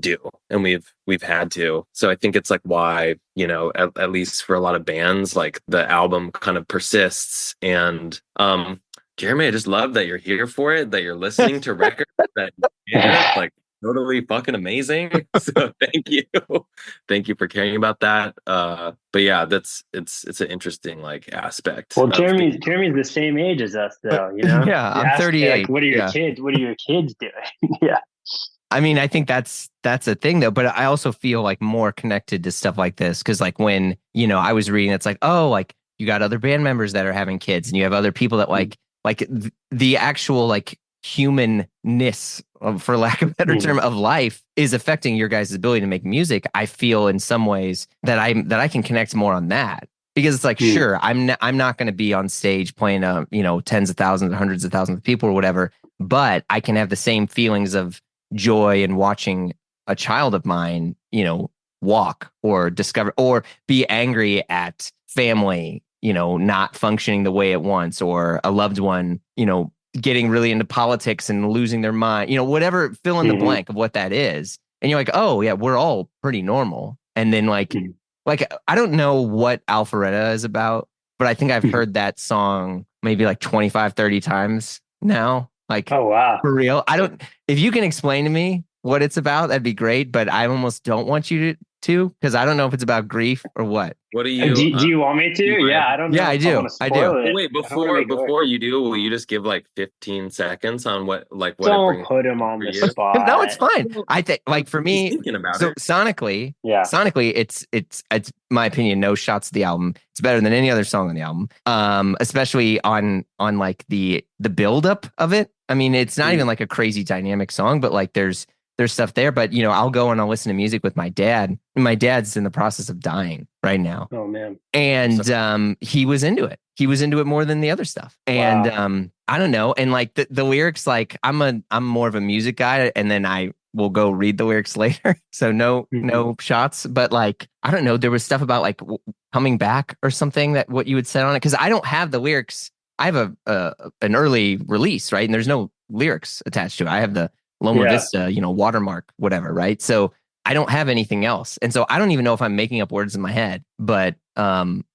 do, and we've had to. So I think it's like why, at least for a lot of bands, like the album kind of persists. And Jeremy, I just love that you're here for it, that you're listening to records that like totally fucking amazing. So thank you for caring about that. But yeah, it's an interesting like aspect. Well, Jeremy's the same age as us though, Yeah, I'm 38. Like, what are your kids doing? Yeah. I mean, I think that's a thing though, but I also feel like more connected to stuff like this because like when, I was reading, it's like, oh, like you got other band members that are having kids and you have other people that like the actual like humanness, for lack of a better term, of life is affecting your guys' ability to make music. I feel in some ways that I can connect more on that. Because it's like, sure, I'm not going to be on stage playing tens of thousands, hundreds of thousands of people or whatever, but I can have the same feelings of joy in watching a child of mine, walk or discover or be angry at family, not functioning the way it wants, or a loved one, getting really into politics and losing their mind, whatever, fill in the blank of what that is. And you're like, oh yeah, we're all pretty normal. And then like I don't know what Alpharetta is about, but I think I've heard that song maybe like 25, 30 times now. Like, oh wow, for real. If you can explain to me what it's about, that'd be great. But I almost don't want you to? Because I don't know if it's about grief or what. What do you? Do you want me to? Yeah, I don't know Yeah, I if I do. want to I do. spoil it. Oh, wait, I don't want to make it work. before you do, will you just give like 15 seconds on what it Don't brings put him for on the you? No, it's spot. fine. Well, I think like for he's me, thinking about so it. Yeah. sonically, it's my opinion, no shots to the album. It's better than any other song on the album. Especially on like the buildup of it. I mean, it's not even like a crazy dynamic song, but like there's stuff there. But you know, I'll go and I'll listen to music with my dad. And my dad's in the process of dying right now. Oh man. And he was into it. He was into it more than the other stuff. And Wow. I don't know. And like the lyrics, like I'm more of a music guy, and then I will go read the lyrics later. So no shots. But like I don't know. There was stuff about like coming back or something that what you had said on it, because I don't have the lyrics. I have an early release, right? And there's no lyrics attached to it. I have the Loma Yeah. Vista, watermark, whatever, right? So I don't have anything else. And so I don't even know if I'm making up words in my head, but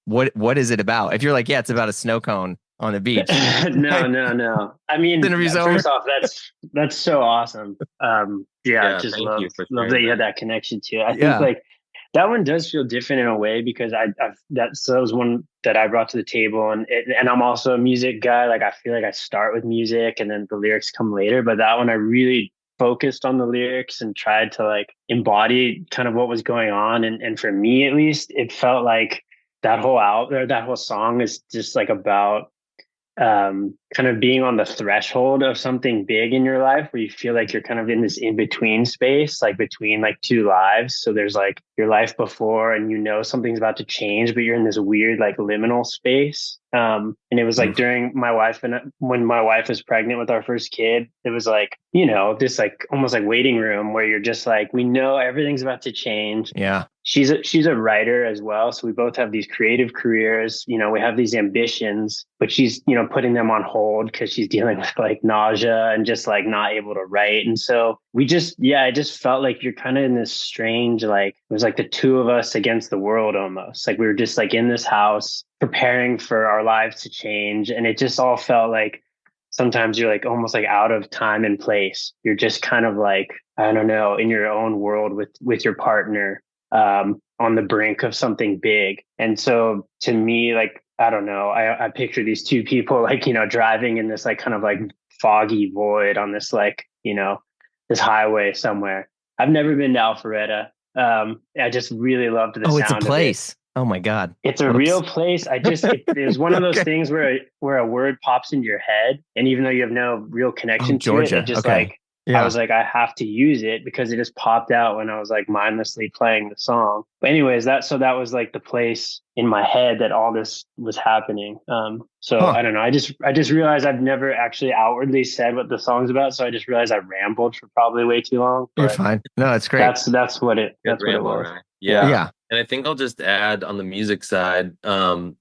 what is it about? If you're like, yeah, it's about a snow cone on the beach. No. I mean, Interview's first over. off, that's so awesome. Yeah, Yeah, just thank you for love that sharing you had that. that connection too. I think Yeah. like that one does feel different in a way because that was one that I brought to the table, and I'm also a music guy. Like I feel like I start with music and then the lyrics come later, but that one I really focused on the lyrics and tried to like embody kind of what was going on, and for me at least, it felt like that whole out or that whole song is just like about kind of being on the threshold of something big in your life where you feel like you're kind of in this in between space, like between like two lives. So there's like your life before and something's about to change, but you're in this weird like liminal space. And it was like during when my wife was pregnant with our first kid, it was like, this like almost like waiting room where you're just like, we know everything's about to change. Yeah. She's a writer as well. So we both have these creative careers, we have these ambitions, but she's, putting them on hold because she's dealing with like nausea and just like not able to write. And so I just felt like you're kind of in this strange, like it was like the two of us against the world almost. Like we were just like in this house preparing for our lives to change. And it just all felt like sometimes you're like almost like out of time and place. You're just kind of like, I don't know, in your own world with your partner, on the brink of something big. And so to me, like, I don't know, I picture these two people like, driving in this like kind of like foggy void on this like, this highway somewhere. I've never been to Alpharetta. I just really loved the Oh, it's a sound of it. place. Oh my God. It's a real place. It was one of those things where a word pops into your head, and even though you have no real connection to Georgia. it just Okay. like, Yeah. I was like, I have to use it because it just popped out when I was like mindlessly playing the song. But anyways, that was like the place in my head that all this was happening. I don't know. I just realized I've never actually outwardly said what the song's about. So I just realized I rambled for probably way too long. You're fine. No, it's great. That's what it was. Right? Yeah. And I think I'll just add on the music side. I'm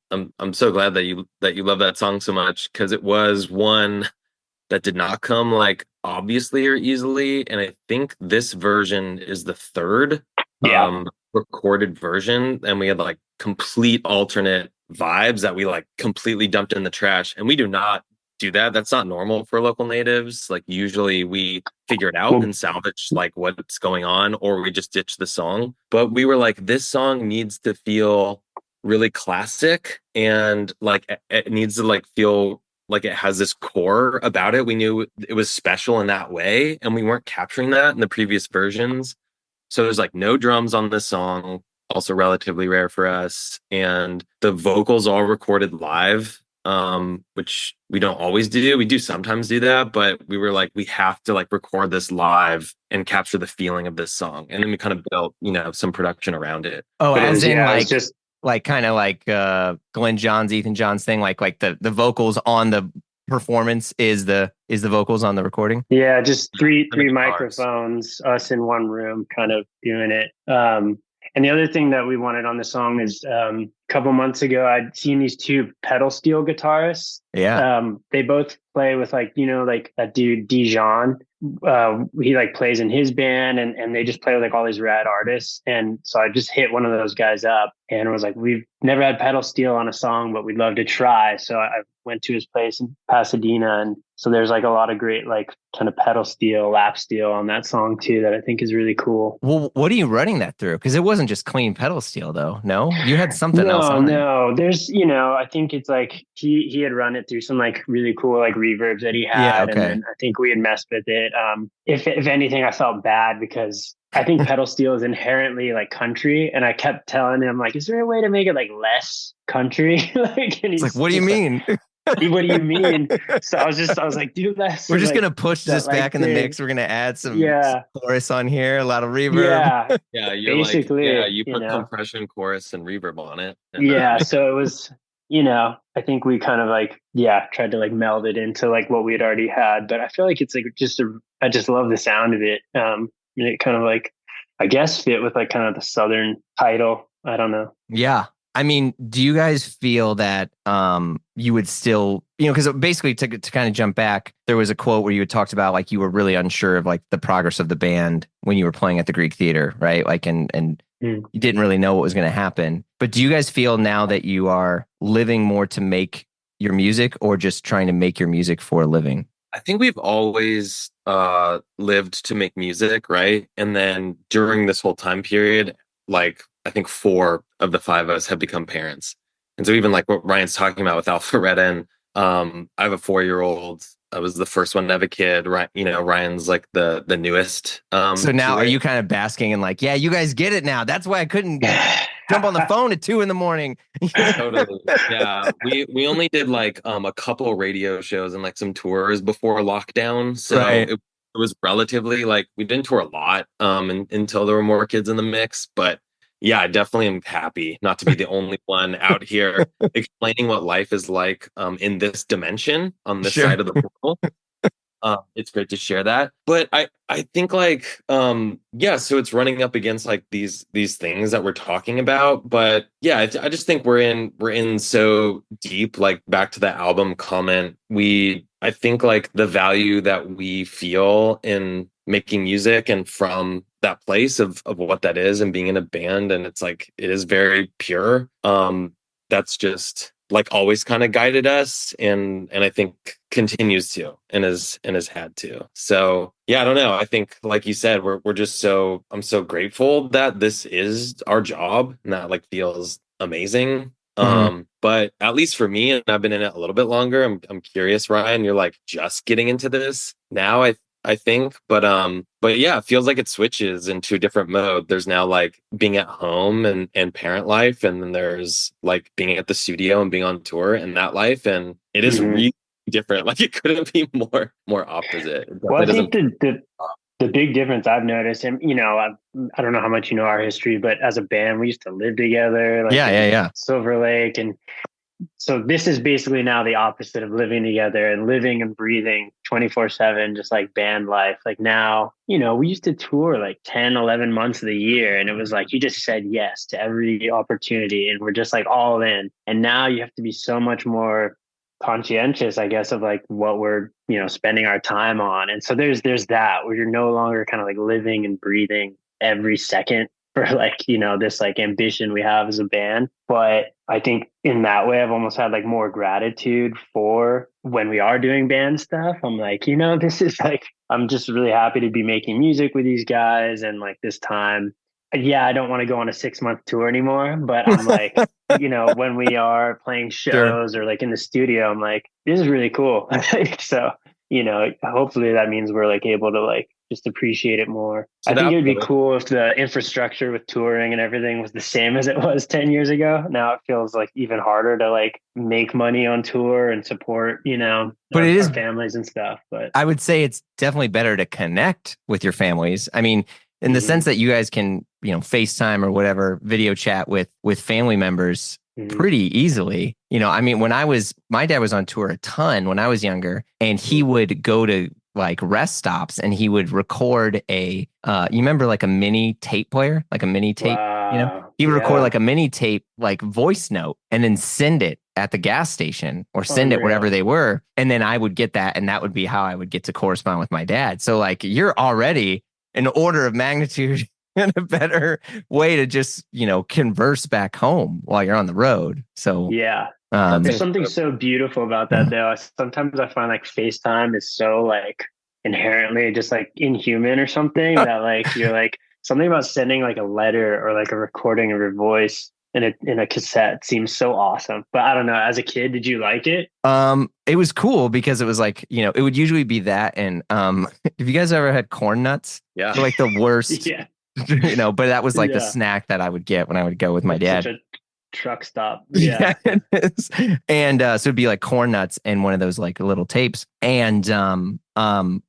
so glad that you love that song so much, because it was one that did not come like obviously or easily. And I think this version is the third recorded version. And we had like complete alternate vibes that we like completely dumped in the trash. And we do not do that. That's not normal for local natives. Like usually we figure it out and salvage like what's going on, or we just ditch the song. But we were like, this song needs to feel really classic, and like it needs to like feel like it has this core about it. We knew it was special in that way, and we weren't capturing that in the previous versions. So there's like no drums on this song, also relatively rare for us. And the vocals all recorded live, which we don't always do. We do sometimes do that, but we were like, we have to like record this live and capture the feeling of this song. And then we kind of built, some production around it. Oh, but as in like, just like kind of like Glenn Johns, Ethan Johns thing, like the vocals on the performance is the vocals on the recording. Yeah, just three microphones, us in one room, kind of doing it. And the other thing that we wanted on the song is a couple months ago, I'd seen these two pedal steel guitarists. Yeah. They both play with like that dude Dijon. He like plays in his band, and they just play with like all these rad artists. And so I just hit one of those guys up, and was like, we've never had pedal steel on a song, but we'd love to try. So I went to his place in Pasadena, and so there's like a lot of great like kind of pedal steel, lap steel on that song too that I think is really cool. Well, what are you running that through? Because it wasn't just clean pedal steel, though. No, you had something else on it. No, there's, I think it's like he had run it through some like really cool like reverbs that he Yeah, had, and okay. then I think we had messed with it. If anything, I felt bad because I think pedal steel is inherently like country, and I kept telling him like, is there a way to make it like less country? Like, and It's like, he's what do you just like, mean? what do you mean? So I was like, do less. We're just like gonna push that this like back in the thing. mix. We're gonna add some Yeah, chorus on here, a lot of reverb. yeah. Yeah, you're like, yeah, Basically, you put compression, chorus, and reverb on it. And yeah. So it was, I think we kind of like, yeah, tried to like meld it into like what we had already had. But I feel like it's like I just love the sound of it. And it kind of like, I guess, fit with like kind of the Southern title. I don't know. Yeah. I mean, do you guys feel that you would still, because basically to kind of jump back, there was a quote where you had talked about like you were really unsure of like the progress of the band when you were playing at the Greek Theater, right? Like, and you didn't really know what was going to happen. But do you guys feel now that you are living more to make your music or just trying to make your music for a living? I think we've always lived to make music, right? And then during this whole time period, like I think 4 of the 5 of us have become parents. And so even like what Ryan's talking about with Alpharetta, and I have a 4-year-old. I was the first one to have a kid. Right, Ryan's like the newest. So now to are it. you kind of basking in like, yeah, you guys get it now. That's why I couldn't jump on the phone at 2 a.m. Totally. Yeah. We only did like a couple radio shows and like some tours before lockdown. So Right. it was relatively like we didn't tour a lot until there were more kids in the mix. But yeah, I definitely am happy not to be the only one out here explaining what life is like in this dimension on this Sure. side of the world. It's great to share that, but I think like yeah, so it's running up against like these things that we're talking about, but yeah, I just think we're in so deep. Like back to the album comment, I think like the value that we feel in making music and from that place of what that is and being in a band, and it's like it is very pure. That's just like always kind of guided us, and I think continues to and has had to. So yeah, I don't know. I think like you said, we're just I'm so grateful that this is our job and that like feels amazing. But at least for me, and I've been in it a little bit longer, I'm curious, Ryan, you're like just getting into this now, I think, but yeah, it feels like it switches into a different mode. There's now like being at home and parent life, and then there's like being at the studio and being on tour and that life, and it is really different. Like it couldn't be more opposite. Well, I think the big difference I've noticed, and I don't know how much you know our history, but as a band, we used to live together, like yeah, Silver Lake, and so this is basically now the opposite of living together and living and breathing 24/7, just like band life. Like now, we used to tour like 10, 11 months of the year. And it was like, you just said yes to every opportunity and we're just like all in. And now you have to be so much more conscientious, I guess, of like what we're, spending our time on. And so there's that where you're no longer kind of like living and breathing every second for like, this like ambition we have as a band. But I think in that way, I've almost had like more gratitude for when we are doing band stuff. I'm like, this is like, I'm just really happy to be making music with these guys. And like this time, yeah, I don't want to go on a 6-month tour anymore, but I'm like, when we are playing shows or like in the studio, I'm like, this is really cool. So, hopefully that means we're like able to like just appreciate it more. So I think it would be cool if the infrastructure with touring and everything was the same as it was 10 years ago. Now it feels like even harder to like make money on tour and support, but it is our families and stuff. But I would say it's definitely better to connect with your families. I mean, in the sense that you guys can, FaceTime or whatever, video chat with family members pretty easily. I mean, my dad was on tour a ton when I was younger, and he would go to like rest stops and he would record you remember like a mini tape player, like a mini tape, he would record like a mini tape, like voice note, and then send it at the gas station or send it wherever they were. And then I would get that. And that would be how I would get to correspond with my dad. So like you're already an order of magnitude and a better way to just, converse back home while you're on the road. So yeah. There's something so beautiful about that though. Sometimes I find like FaceTime is so like inherently just like inhuman or something that like you're like something about sending like a letter or like a recording of your voice in a cassette seems so awesome. But I don't know, as a kid, did you like it? It was cool because it was like, it would usually be that. And have you guys ever had corn nuts? Yeah. They're like the worst, Yeah. but that was like the snack that I would get when I would go with my dad. Such a truck stop. Yeah. It is. And so it'd be like corn nuts and one of those like little tapes. And I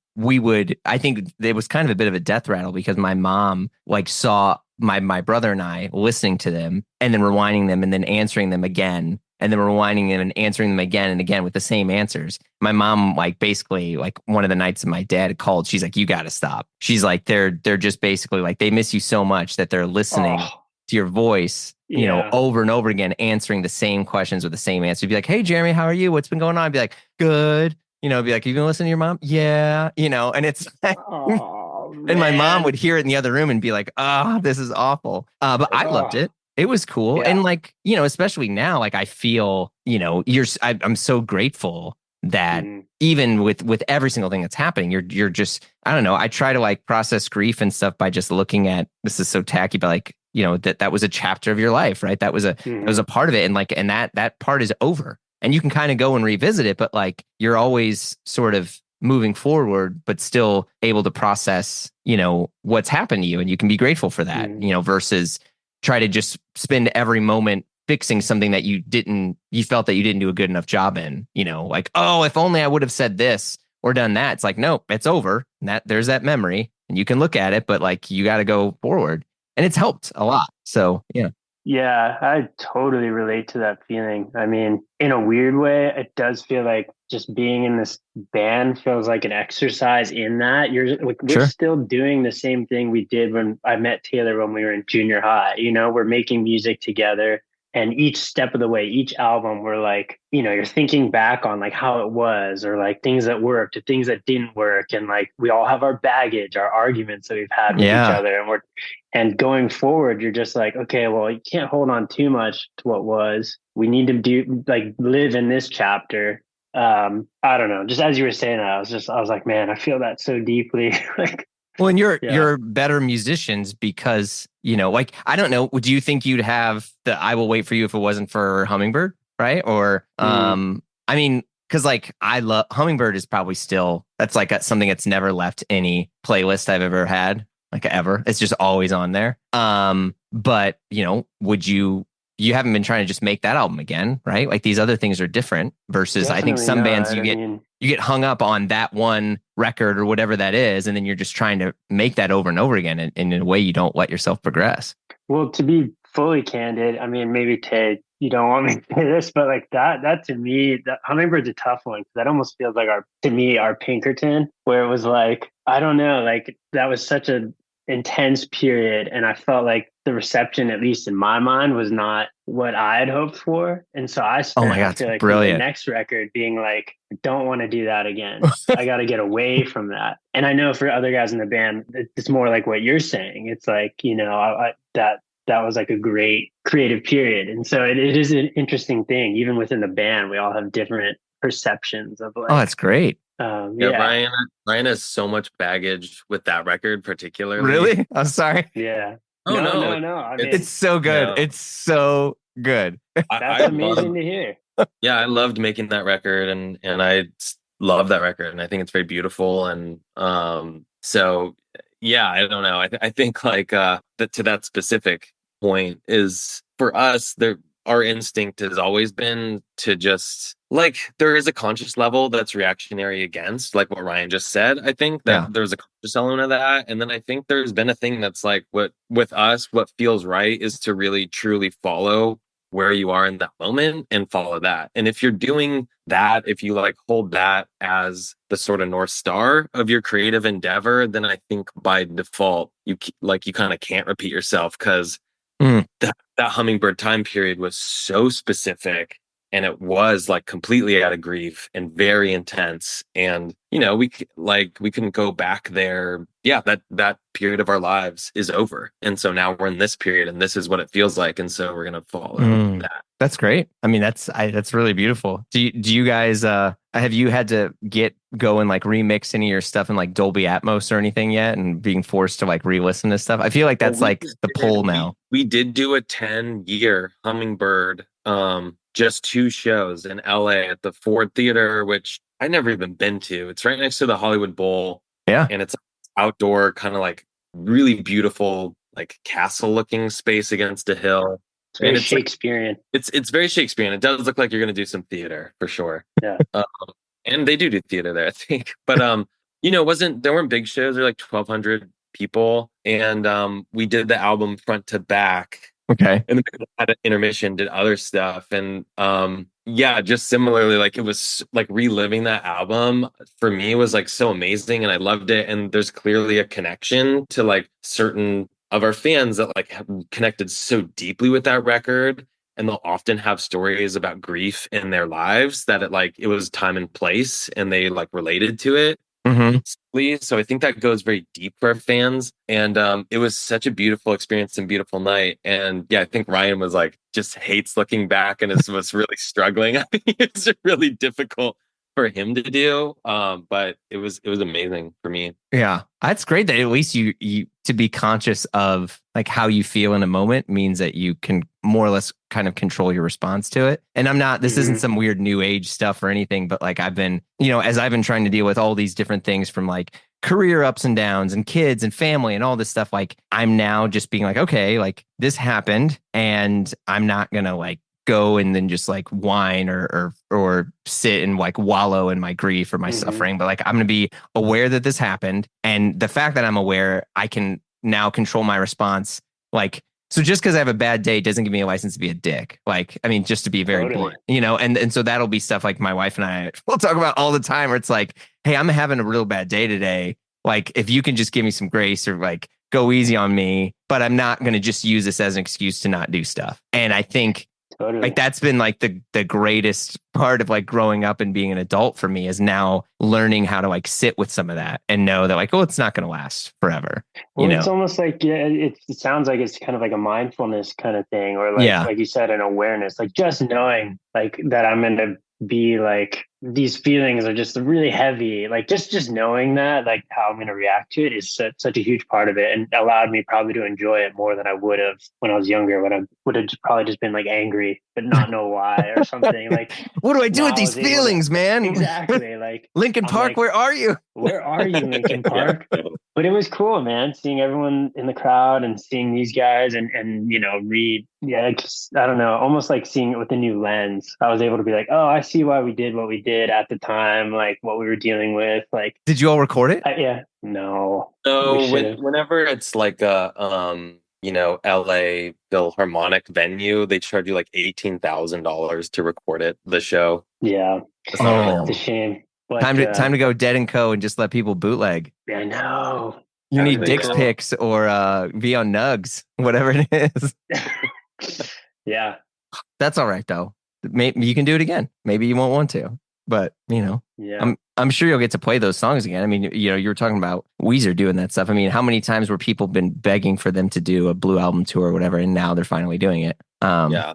think it was kind of a bit of a death rattle because my mom like saw my brother and I listening to them and then rewinding them and then answering them again and then rewinding them and answering them again and again with the same answers. My mom, like basically like one of the nights that my dad called, she's like, you got to stop. She's like, they're just basically like, they miss you so much that they're listening to your voice, over and over again, answering the same questions with the same answer. You'd be like, hey, Jeremy, how are you? What's been going on? I'd be like, good. Be like, you gonna listen to your mom? Yeah. And it's like, and my mom would hear it in the other room and be like, this is awful. But I loved it. It was cool. Yeah. And like, especially now, like I feel, I'm so grateful that even with every single thing that's happening, you're just, I don't know. I try to like process grief and stuff by just looking at, this is so tacky, but like, that was a chapter of your life, right? That was a part of it. And like, and that part is over and you can kind of go and revisit it, but like, you're always sort of moving forward, but still able to process, what's happened to you. And you can be grateful for that, versus try to just spend every moment fixing something that you felt that you didn't do a good enough job in, like, oh, if only I would have said this or done that. It's like, nope, it's over. And there's that memory and you can look at it, but like, you got to go forward and it's helped a lot. So, yeah. Yeah, I totally relate to that feeling. I mean, in a weird way, it does feel like just being in this band feels like an exercise in that. We're still doing the same thing we did when I met Taylor when we were in junior high. We're making music together. And each step of the way, each album, we're like, you're thinking back on like how it was or like things that worked or things that didn't work. And like, we all have our baggage, our arguments that we've had with each other. And going forward, you're just like, okay, well, you can't hold on too much to what was. We need to live in this chapter. I don't know. Just as you were saying that, I was like, man, I feel that so deeply. Like, well, and you're better musicians because, like, I don't know, would you think you'd have the I Will Wait for You if it wasn't for Hummingbird, right? Or, I mean, because like I love Hummingbird is probably still, that's like something that's never left any playlist I've ever had, like ever. It's just always on there. But, would you haven't been trying to just make that album again, right? Like these other things are different versus definitely I think some bands you get hung up on that one record or whatever that is. And then you're just trying to make that over and over again. And in a way you don't let yourself progress. Well, to be fully candid, I mean, maybe Ted, you don't want me to say this, but like that to me, that Hummingbird's a tough one. That almost feels like our Pinkerton, where it was like, I don't know, like that was such a intense period. And I felt like the reception, at least in my mind, was not what I had hoped for. And so I spent, I feel like the next record being like, I don't want to do that again. I got to get away from that. And I know for other guys in the band, it's more like what you're saying. It's like, that was like a great creative period. And so it is an interesting thing. Even within the band, we all have different perceptions of like, oh, that's great. Ryan has so much baggage with that record, particularly. Really? I'm sorry. Yeah. Oh, no. I mean, it's so good. No. It's so good. That's amazing to hear. Yeah, I loved making that record and I love that record and I think it's very beautiful. And so, yeah, I don't know. I think like to that specific point is for us, our instinct has always been to just like there is a conscious level that's reactionary against like what Ryan just said. I think that there's a conscious element of that. And then I think there's been a thing that's like what with us, what feels right is to really truly follow where you are in that moment and follow that. And if you're doing that, if you like hold that as the sort of North Star of your creative endeavor, then I think by default, you kind of can't repeat yourself because that Hummingbird time period was so specific and it was like completely out of grief and very intense. And we couldn't go back there. Yeah, that period of our lives is over, and so now we're in this period, and this is what it feels like, and so we're gonna follow that. That's great. I mean, that's really beautiful. Do you guys have you had to go and like remix any of your stuff in like Dolby Atmos or anything yet, and being forced to like re-listen to stuff? I feel like that's like the pull now. We did do a 10-year Hummingbird, just 2 shows in LA at the Ford Theater, which I never even been to. It's right next to the Hollywood Bowl. Yeah. And it's outdoor, kind of like really beautiful, like castle looking space against a hill. It's very Shakespearean. It's very Shakespearean. It does look like you're going to do some theater for sure. Yeah. And they do theater there, I think. But there weren't big shows. There were like 1,200 people, and we did the album front to back. Okay. And then we had an intermission, did other stuff, and just similarly, like it was like reliving that album for me was like so amazing, and I loved it. And there's clearly a connection to like certain of our fans that like have connected so deeply with that record, and they'll often have stories about grief in their lives that it was time and place, and they like related to it. Mm-hmm. So I think that goes very deep for our fans, and it was such a beautiful experience and beautiful night. And yeah, I think Ryan was like just hates looking back and was really struggling. I think it's really difficult for him to do, but it was amazing for me. Yeah, that's great that at least you to be conscious of like how you feel in a moment means that you can more or less kind of control your response to it. And this isn't some weird new age stuff or anything, but like I've been, as I've been trying to deal with all these different things from like career ups and downs and kids and family and all this stuff, like I'm now just being like, okay, like this happened and I'm not gonna like go and then just like whine or sit and like wallow in my grief or my suffering, but like I'm gonna be aware that this happened, and the fact that I'm aware, I can now control my response. Like, so just because I have a bad day doesn't give me a license to be a dick. Like, I mean, just to be very blunt, and so that'll be stuff like my wife and I will talk about all the time, where it's like, hey, I'm having a real bad day today. Like, if you can just give me some grace or like go easy on me, but I'm not going to just use this as an excuse to not do stuff. And I think like that's been like the greatest part of like growing up and being an adult for me, is now learning how to like sit with some of that and know that like, oh, it's not going to last forever. It's almost like, it sounds like it's kind of like a mindfulness kind of thing, or like, like you said, an awareness, like just knowing like that I'm going to be like, these feelings are just really heavy. Like just knowing that, like how I'm going to react to it is such a huge part of it, and allowed me probably to enjoy it more than I would have when I was younger, when I would have probably just been like angry, but not know why or something. Like, what do I do with these feelings, man? Exactly. Like Linkin Park, like, where are you? Where are you, Linkin Park? But it was cool, man, seeing everyone in the crowd and seeing these guys and read. Yeah, I don't know, almost like seeing it with a new lens. I was able to be like, oh, I see why we did what we did at the time, like what we were dealing with. Like, did you all record it? Yeah, no. So whenever it's like a LA Philharmonic venue, they charge you like $18,000 to record it, the show. Yeah, it's a shame. But, time to go Dead and Co. and just let people bootleg. I know. You need Dick's Picks or be on Nugs, whatever it is. Yeah. That's all right, though. Maybe you can do it again. Maybe you won't want to. But, I'm sure you'll get to play those songs again. I mean, you were talking about Weezer doing that stuff. I mean, how many times were people been begging for them to do a Blue Album tour or whatever, and now they're finally doing it? Yeah.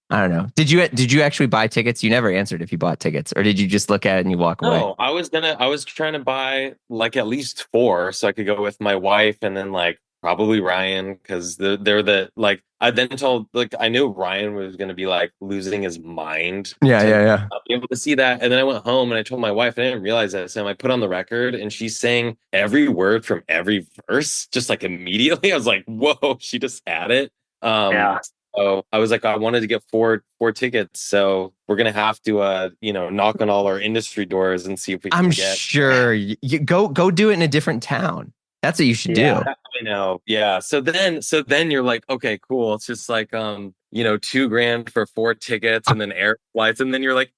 I don't know. Did you actually buy tickets? You never answered if you bought tickets, or did you just look at it and you walk away? No, I was trying to buy like at least 4 so I could go with my wife and then like probably Ryan, because they're like, I then told, like, I knew Ryan was going to be like losing his mind. Yeah. I'll be able to see that. And then I went home and I told my wife, I didn't realize that. So I put on the record and she's saying every word from every verse, just like immediately. I was like, whoa, she just had it. So I was like, I wanted to get four tickets. So we're going to have to, knock on all our industry doors and see if we can I'm sure you go do it in a different town. That's what you should do. I know. Yeah. So then you're like, okay, cool. It's just like, $2,000 for 4 tickets and then air flights. And then you're like,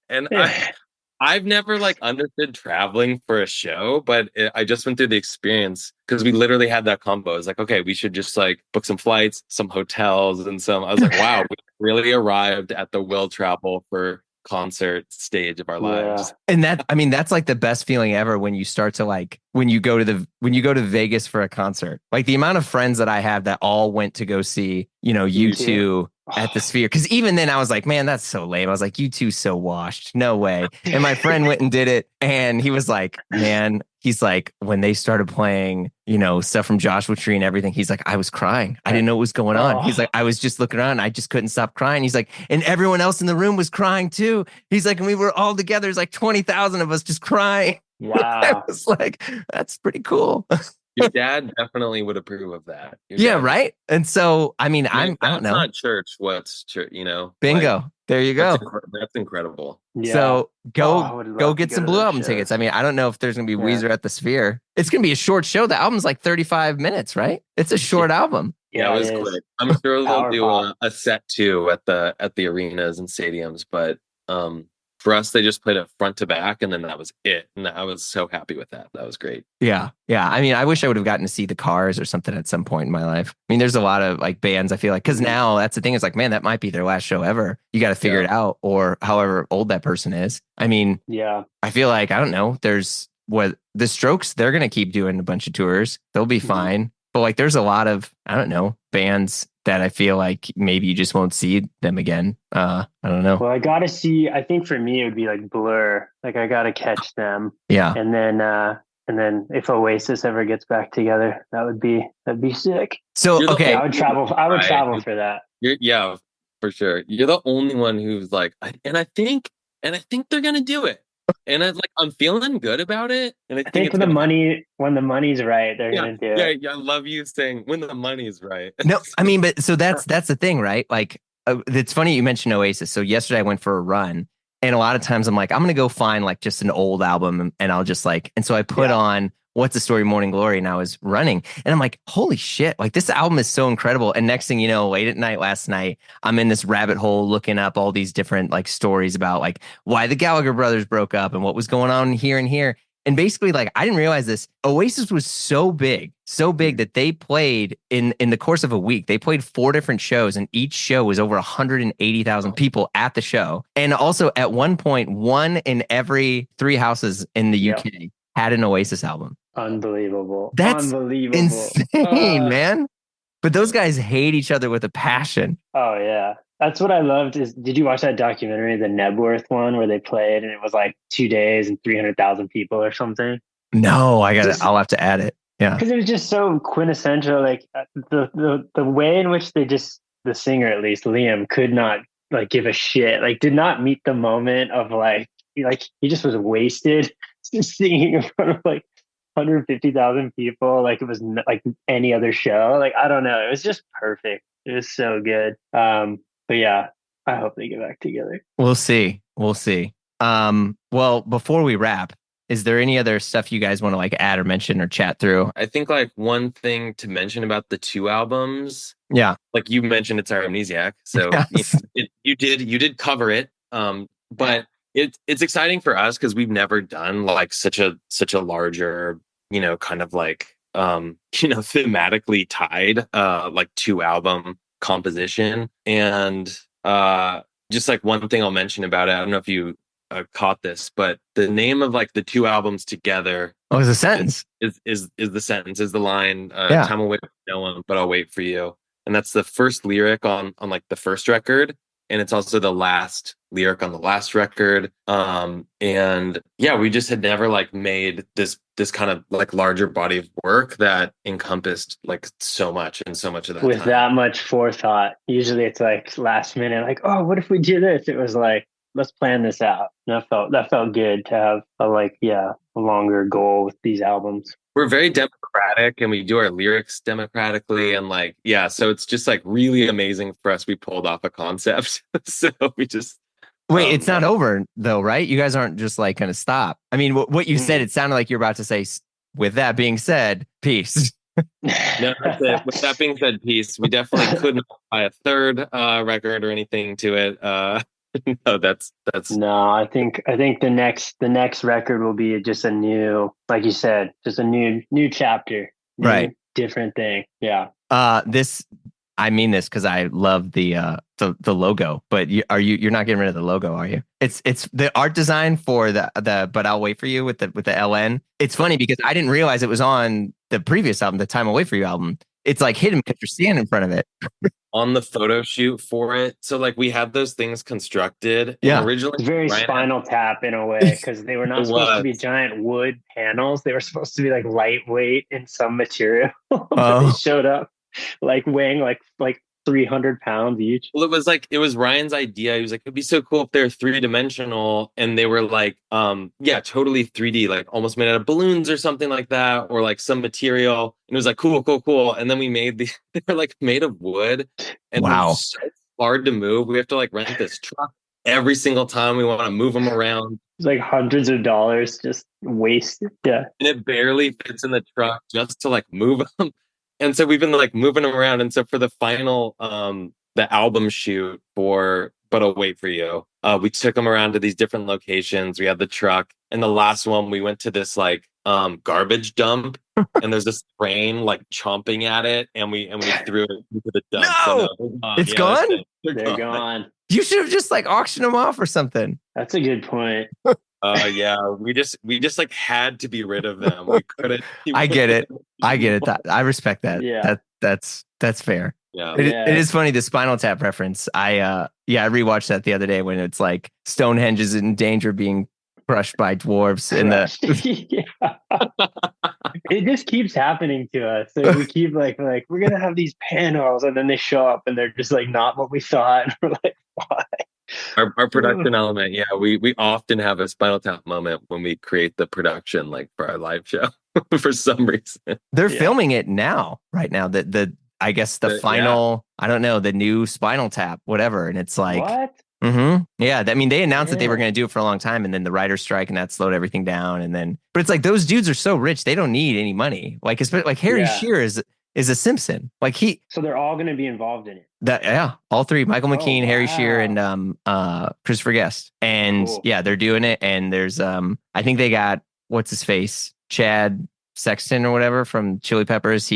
I've never like understood traveling for a show, but I just went through the experience because we literally had that combo. It's like, okay, we should just like book some flights, some hotels, and I was like, wow, we really arrived at the will travel for concert stage of our lives. And that's like the best feeling ever when you start to when you go to Vegas for a concert. Like the amount of friends that I have that all went to go see, U2 at the Sphere. Because even then I was like, man, that's so lame. I was like, U2's so washed. No way. And my friend went and did it. And he was like, man, he's like, when they started playing, stuff from Joshua Tree and everything, he's like, I was crying. I didn't know what was going on. He's like, I was just looking around. I just couldn't stop crying. He's like, and everyone else in the room was crying too. He's like, and we were all together. There's like 20,000 of us just crying. Wow. I was like, that's pretty cool. Your dad definitely would approve of that. Yeah, right. And so, I mean, I don't know. Not church. What's church? Bingo. There you go. That's incredible. Yeah. So go get some Blue Album tickets. I mean, I don't know if there's gonna be Weezer at the Sphere. It's gonna be a short show. The album's like 35 minutes, right? It's a short album. Yeah, it was quick. I'm sure they'll do a set too at the arenas and stadiums, but for us, they just played it front to back, and then that was it. And I was so happy with that. That was great. Yeah. I mean, I wish I would have gotten to see the Cars or something at some point in my life. I mean, there's a lot of bands I feel like, because now that's the thing. It's like, man, that might be their last show ever. You got to figure it out, or however old that person is. I mean, I feel like, I don't know. There's the Strokes. They're gonna keep doing a bunch of tours. They'll be fine. But there's a lot of, I don't know, bands that I feel like maybe you just won't see them again. I don't know. Well, I think for me, it would be like Blur. Like I got to catch them. Yeah. And then if Oasis ever gets back together, that'd be sick. So, okay. I would travel for that. Yeah, for sure. You're the only one who's like, and I think they're going to do it. And I'm feeling good about it. And I think when the money's right, they're gonna do it. Yeah, I love you saying when the money's right. No, I mean, but so that's the thing, right? Like, it's funny you mentioned Oasis. So yesterday I went for a run, and a lot of times I'm like, I'm gonna go find just an old album, and I'll just and so I put on What's the Story, Morning Glory, and I was running, and I'm like, holy shit, this album is so incredible. And next thing you know, late at night last night, I'm in this rabbit hole looking up all these different stories about why the Gallagher brothers broke up and what was going on here and here. And basically, I didn't realize this. Oasis was so big that they played in the course of a week. They played 4 different shows, and each show was over 180,000 people at the show. And also, at one point, 1 in every 3 houses in the UK had an Oasis album. Unbelievable. That's insane, man. But those guys hate each other with a passion. Oh, yeah. That's what I loved. Did you watch that documentary, the Nebworth one, where they played and it was 2 days and 300,000 people or something? No, I'll have to add it. Yeah. Because it was just so quintessential. The way in which the singer, at least Liam, could not give a shit, did not meet the moment of he just was wasted singing in front of 150,000 people. It was any other show. I don't know. It was just perfect. It was so good. But yeah, I hope they get back together. We'll see. Well, before we wrap, is there any other stuff you guys want to add or mention or chat through? I think one thing to mention about the 2 albums. Yeah. You mentioned, it's our Amnesiac. So you did cover it. But it's exciting for us because we've never done such a larger, kind of thematically tied 2 album composition. And just one thing I'll mention about it, I don't know if you caught this, but the name of the 2 albums together is a sentence. Is the sentence, is the line, time will wait for no one, but I'll wait for you. And that's the first lyric on the first record. And it's also the last lyric on the last record. And yeah, we just had never made this kind of larger body of work that encompassed so much and so much of that with time. That much forethought. Usually it's last minute, oh, what if we do this? It was let's plan this out. And that felt good to have a longer goal with these albums. We're very democratic, and we do our lyrics democratically, and so it's just really amazing for us. We pulled off a concept. So we just wait, it's not over though, right? You guys aren't just gonna stop. I mean, what you said, it sounded like you're about to say, with that being said, peace. No, that's it. With that being said, peace. We definitely couldn't buy a third record or anything to it. No, that's no. I think the next record will be just a new, like you said, just a new chapter, right? Different thing. Yeah. This, I mean this because I love the logo, but you're not getting rid of the logo, are you? It's the art design for the but I'll wait for you with the LN. It's funny because I didn't realize it was on the previous album, the Time I'll Wait for You album. It's like hidden because you're standing in front of it. On the photo shoot for it. So like we had those things constructed. Yeah. And originally it's very Spinal Tap in a way, because they were not supposed to be giant wood panels. They were supposed to be like lightweight in some material. But they showed up like weighing like 300 pounds each. Well, it was Ryan's idea. He was like, it'd be so cool if they're 3-dimensional, and they were like, totally 3D, like almost made out of balloons or something like that, or like some material. And it was like, cool. And then we made they were like made of wood, and wow, so hard to move. We have to like rent this truck every single time we want to move them around. It's like hundreds of dollars just wasted. Yeah, and it barely fits in the truck just to like move them. And so we've been like moving them around. And so for the final, the album shoot for But I'll Wait for You, we took them around to these different locations. We had the truck. And the last one, we went to this like garbage dump, and there's this train like chomping at it, and we threw it into the dump. No, so it's gone. They're gone. You should have just like auctioned them off or something. That's a good point. We just like had to be rid of them. We couldn't. I get it. I respect that. Yeah, that's fair. Yeah. It is funny, the Spinal Tap reference. I rewatched that the other day when it's like Stonehenge is in danger of being crushed by dwarves in the. It just keeps happening to us. So we keep like we're gonna have these panels, and then they show up and they're just like not what we thought. And we're like, why? Our production element, we often have a Spinal Tap moment when we create the production, like for our live show, for some reason. They're filming it right now. I guess the final, I don't know, the new Spinal Tap, whatever, and it's like what? Mm-hmm. Yeah, I mean, they announced that they were going to do it for a long time, and then the writer's strike, and that slowed everything down. And then, but it's like those dudes are so rich, they don't need any money. Like, especially like Harry Shearer is a Simpson. Like so they're all going to be involved in it. All three: Michael McKean, Harry Shearer, and Christopher Guest. And they're doing it. And there's I think they got what's his face, Chad Sexton or whatever from Chili Peppers.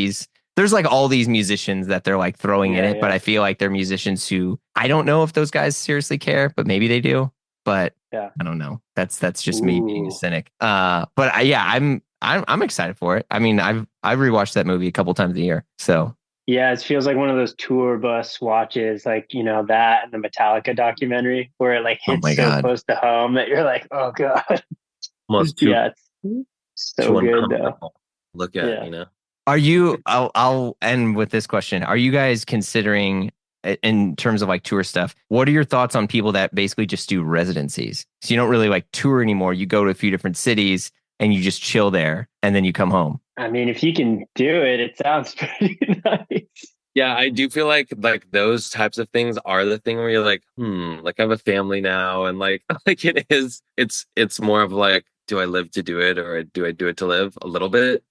There's like all these musicians that they're like throwing in it, but I feel like they're musicians who I don't know if those guys seriously care, but maybe they do. But I don't know. That's just me being a cynic. I'm excited for it. I mean, I've rewatched that movie a couple times a year. So yeah, it feels like one of those tour bus watches, like that and the Metallica documentary where it like hits so close to home that you're like, oh god, almost it's so good though. Look at Are you, I'll end with this question. Are you guys considering, in terms of like tour stuff, what are your thoughts on people that basically just do residencies? So you don't really like tour anymore. You go to a few different cities and you just chill there and then you come home. I mean, if you can do it, it sounds pretty nice. Yeah, I do feel like those types of things are the thing where you're like, like I have a family now. And like it's more of like, do I live to do it or do I do it to live a little bit?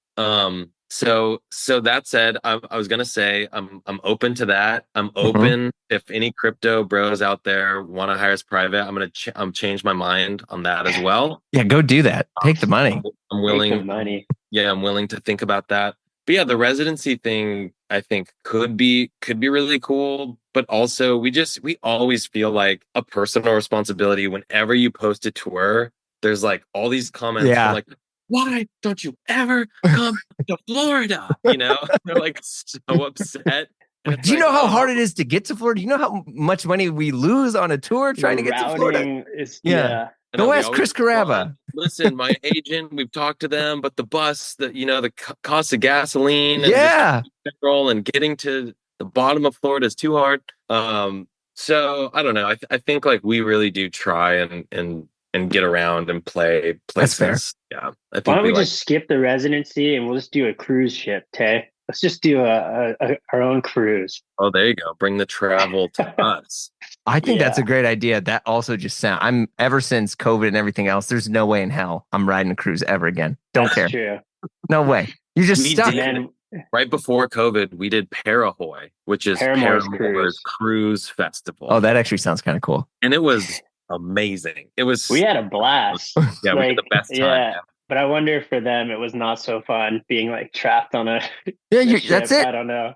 So that said, I was gonna say I'm open to that. I'm open if any crypto bros out there want to hire us private. I'm gonna change my mind on that as well. Yeah, go do that. Take the money. I'm willing. Take the money. Yeah, I'm willing to think about that. But yeah, the residency thing I think could be really cool. But also, we always feel like a personal responsibility whenever you post a tour. There's like all these comments from like, why don't you ever come to Florida? They're like so upset. Do you know how hard it is to get to Florida? Do you know how much money we lose on a tour trying to get to Florida? Go ask Chris Caraba. Listen, my agent, we've talked to them, but the bus, the cost of gasoline and petrol and getting to the bottom of Florida is too hard. So I don't know. I think like we really do try and get around and play places. That's fair. Yeah. I think why don't we just skip the residency and we'll just do a cruise ship, Tay? Let's just do our own cruise. Oh, there you go. Bring the travel to us. I think that's a great idea. That also just ever since COVID and everything else, there's no way in hell I'm riding a cruise ever again. Don't care. True. No way. You just stuck. Right before COVID, we did Parahoy, which is Paramore's Cruise Festival. Oh, that actually sounds kind of cool. And it was amazing. We had a blast. Yeah, we had the best time. Yeah. But I wonder if for them it was not so fun being like trapped on a Yeah, ship. that's it. I don't know.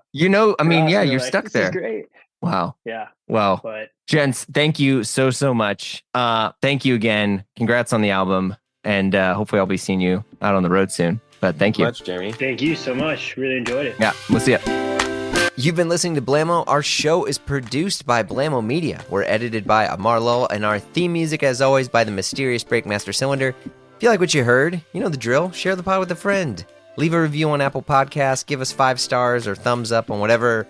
I mean, yeah, you're like, stuck this there. is great. Wow. Yeah. Well, but gents, thank you so much. Thank you again. Congrats on the album, and hopefully I'll be seeing you out on the road soon. But thank you. Much, Jeremy. Thank you so much. Really enjoyed it. Yeah, we'll see ya. You've been listening to Blamo. Our show is produced by Blamo Media. We're edited by Amar Lowell, and our theme music, as always, by the mysterious Breakmaster Cylinder. If you like what you heard, you know the drill. Share the pod with a friend. Leave a review on Apple Podcasts. Give us 5 stars or thumbs up on whatever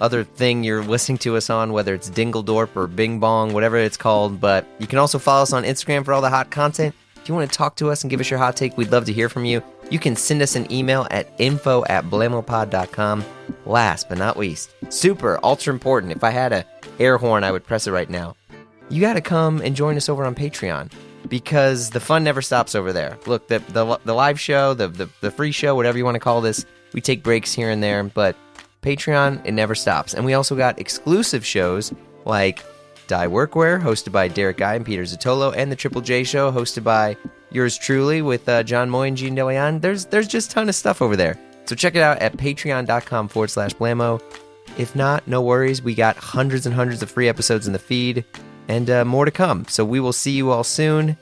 other thing you're listening to us on, whether it's Dingledorp or Bing Bong, whatever it's called. But you can also follow us on Instagram for all the hot content. If you want to talk to us and give us your hot take, we'd love to hear from you. You can send us an email at info@blamopod.com. Last but not least, super, ultra important, if I had a air horn, I would press it right now. You got to come and join us over on Patreon, because the fun never stops over there. Look, the live show, the free show, whatever you want to call this, we take breaks here and there, but Patreon, it never stops. And we also got exclusive shows like Die Workwear, hosted by Derek Guy and Peter Zotolo, and the Triple J Show, hosted by yours truly with John Moy and Gene DeLeon. There's just a ton of stuff over there. So check it out at patreon.com/Blamo. If not, no worries. We got hundreds and hundreds of free episodes in the feed, and more to come. So we will see you all soon.